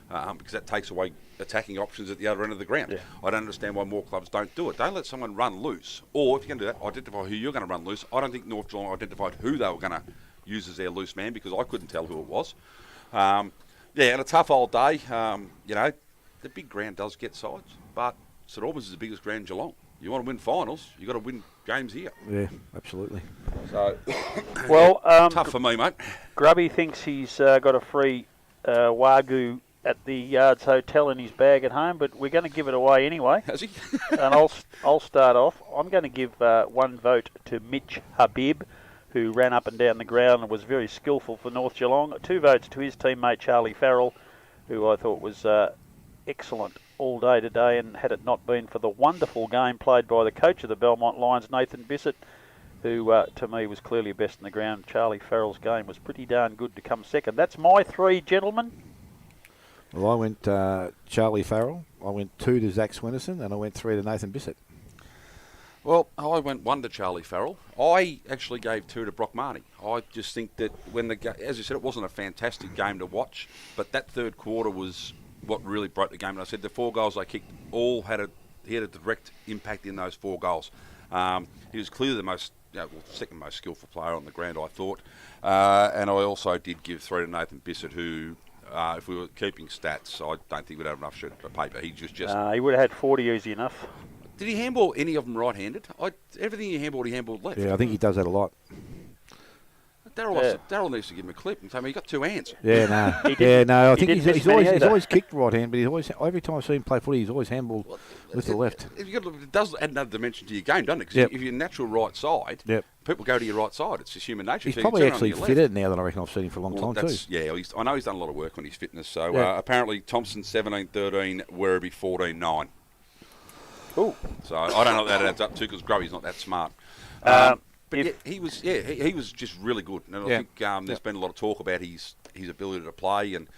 [SPEAKER 3] Because that takes away attacking options at the other end of the ground. Yeah. I don't understand why more clubs don't do it. Don't let someone run loose. Or if you're going to do that, identify who you're going to run loose. I don't think North Geelong identified who they were going to use as their loose man because I couldn't tell who it was. And a tough old day. The big ground does get sides, but St Albans is the biggest ground in Geelong. You want to win finals, you've got to win games here.
[SPEAKER 2] Yeah, absolutely.
[SPEAKER 3] So,
[SPEAKER 1] well,
[SPEAKER 3] tough for me, mate.
[SPEAKER 1] Grubby thinks he's got a free Wagyu at the Yards Hotel in his bag at home, but we're going to give it away anyway.
[SPEAKER 3] Has he?
[SPEAKER 1] And I'll start off. I'm going to give one vote to Mitch Habib, who ran up and down the ground and was very skillful for North Geelong. 2 votes to his teammate Charlie Farrell, who I thought was excellent all day today, and had it not been for the wonderful game played by the coach of the Belmont Lions, Nathan Bissett, who to me was clearly best in the ground. Charlie Farrell's game was pretty darn good to come second. That's my 3, gentlemen.
[SPEAKER 2] Well, I went Charlie Farrell, I went 2 to Zach Swinnerson, and I went 3 to Nathan Bissett.
[SPEAKER 3] Well, I went 1 to Charlie Farrell. I actually gave 2 to Brock Marnie. I just think that when as you said, it wasn't a fantastic game to watch, but that third quarter was what really broke the game. And I said the 4 goals they kicked all he had a direct impact in those 4 goals. He was clearly the second most skillful player on the ground, I thought. And I also did give 3 to Nathan Bissett, who, if we were keeping stats, I don't think we'd have enough sheet of paper. He just
[SPEAKER 1] he would have had 40 easy enough.
[SPEAKER 3] Did he handball any of them right-handed? Everything he handballed left.
[SPEAKER 2] Yeah, I think he does that a lot.
[SPEAKER 3] Daryl needs to give him a clip and tell me he got 2 hands.
[SPEAKER 2] Yeah, no. I think he's always kicked right hand, but every time I see him play footy, he's always handballed with the left.
[SPEAKER 3] It does add another dimension to your game, doesn't it? Because if you're natural right side, people go to your right side. It's just human nature.
[SPEAKER 2] He's probably actually fitted now that I reckon I've seen him for a long time too.
[SPEAKER 3] Yeah, I know he's done a lot of work on his fitness. So apparently Thompson 17-13, Werribee 14-9.
[SPEAKER 1] Ooh.
[SPEAKER 3] So I don't know what that adds up to because Grubby's not that smart. But he was just really good. And I think there's been a lot of talk about his ability to play, and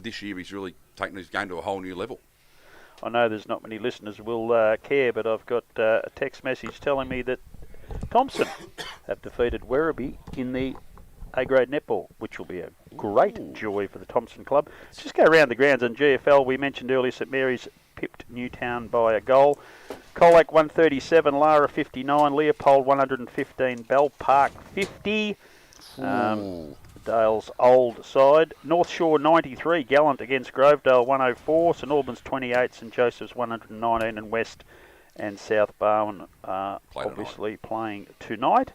[SPEAKER 3] this year he's really taken his game to a whole new level.
[SPEAKER 1] I know there's not many listeners will care, but I've got a text message telling me that Thompson have defeated Werribee in the A-grade netball, which will be a great joy for the Thompson club. Let's just go around the grounds on GFL. We mentioned earlier St Mary's pipped Newtown by a goal. Colac 137, Lara 59, Leopold 115, Bell Park 50. Dale's old side. North Shore 93, Gallant against Grovedale 104, St Albans 28, St Joseph's 119, and West and South Barwon obviously playing tonight.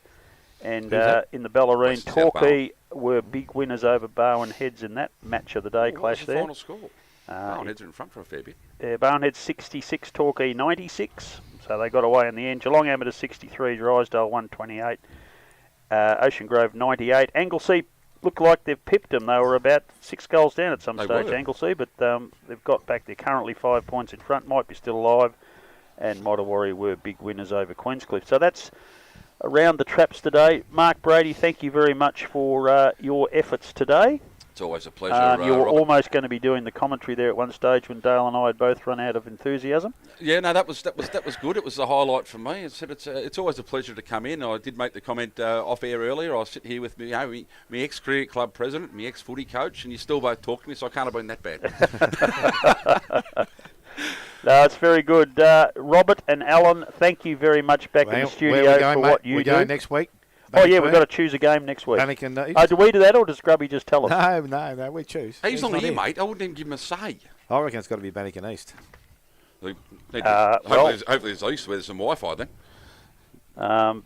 [SPEAKER 1] And in the Bellarine, Torquay were big winners over Barwon Heads in that match of the day clash there.
[SPEAKER 3] Final score? Barwon Heads are in front for a fair bit.
[SPEAKER 1] Barwon Heads 66, Torquay 96. So they got away in the end. Geelong Amateurs 63, Drysdale 128, Ocean Grove 98. Anglesea looked like they've pipped them. They were about 6 goals down at some stage, Anglesea, but they've got back. They're currently 5 points in front, might be still alive. And Mottawarri were big winners over Queenscliff. So that's around the traps today. Mark Brady, thank you very much for your efforts today.
[SPEAKER 3] It's always a pleasure.
[SPEAKER 1] You were almost going to be doing the commentary there at one stage when Dale and I had both run out of enthusiasm.
[SPEAKER 3] Yeah, no, that was good. It was the highlight for me. It's always a pleasure to come in. I did make the comment off air earlier. I sit here with me ex-cricket club president, my ex-footy coach, and you still both talk to me, so I can't have been that bad.
[SPEAKER 1] No, it's very good. Robert and Alan, thank you very much back in the studio for what you do.
[SPEAKER 2] We're going next week.
[SPEAKER 1] We've got to choose a game next week. Do we do that, or does Grubby just tell us?
[SPEAKER 2] No, we choose.
[SPEAKER 3] He's not here, mate. I wouldn't even give him a say.
[SPEAKER 2] I reckon it's got to be Bannikin East.
[SPEAKER 3] Hopefully it's East where there's some Wi-Fi then.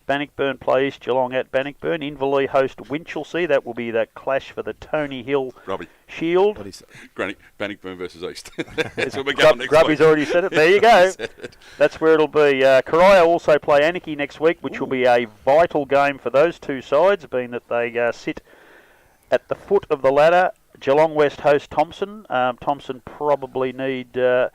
[SPEAKER 1] Bannockburn play East Geelong at Bannockburn. Inverleigh host Winchelsea. That will be the clash for the Tony Hill Shield.
[SPEAKER 2] What is
[SPEAKER 3] Granny, Bannockburn versus East. That's where we're going next
[SPEAKER 1] Grubby's
[SPEAKER 3] week.
[SPEAKER 1] already said it. There you go. That's where it'll be. Corio also play Anarchy next week, which will be a vital game for those two sides, being that they sit at the foot of the ladder. Geelong West host Thompson. Thompson probably need to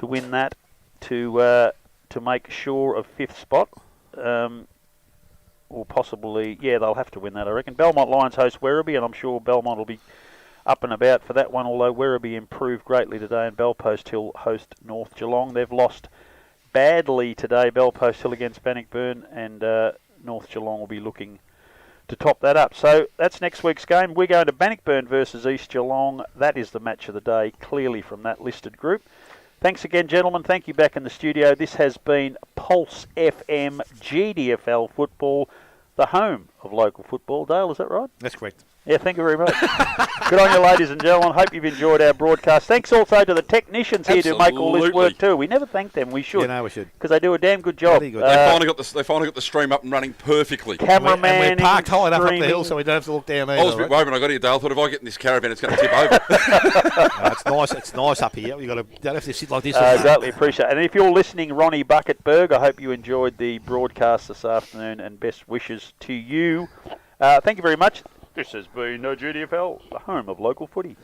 [SPEAKER 1] win that to make sure of 5th spot. Or possibly, they'll have to win that, I reckon. Belmont Lions host Werribee, and I'm sure Belmont will be up and about for that one, although Werribee improved greatly today, and Belpost Hill host North Geelong. They've lost badly today, Belpost Hill against Bannockburn, and North Geelong will be looking to top that up. So that's next week's game. We're going to Bannockburn versus East Geelong. That is the match of the day, clearly from that listed group. Thanks again, gentlemen. Thank you back in the studio. This has been Pulse FM GDFL Football, the home of local football. Dale, is that right?
[SPEAKER 2] That's correct.
[SPEAKER 1] Yeah, thank you very much. Good on you, ladies and gentlemen. Hope you've enjoyed our broadcast. Thanks also to the technicians here who make all this work too. We never thank them. We should.
[SPEAKER 2] You know we should.
[SPEAKER 1] Because they do a damn good job.
[SPEAKER 2] Bloody good.
[SPEAKER 3] They finally got the stream up and running perfectly.
[SPEAKER 1] Cameraman,
[SPEAKER 2] and we're parked high enough up the hill
[SPEAKER 1] streaming.
[SPEAKER 2] so we don't have to look down
[SPEAKER 3] I was a
[SPEAKER 2] either.
[SPEAKER 3] bit worried when I got here, Dale. I thought if I get in this caravan, it's going to tip over.
[SPEAKER 2] It's nice. It's nice up here. You don't have to sit like this.
[SPEAKER 1] Greatly appreciate it. And if you're listening, Ronnie Bucketberg, I hope you enjoyed the broadcast this afternoon, and best wishes to you. Thank you very much. This has been GDFL, the home of local footy.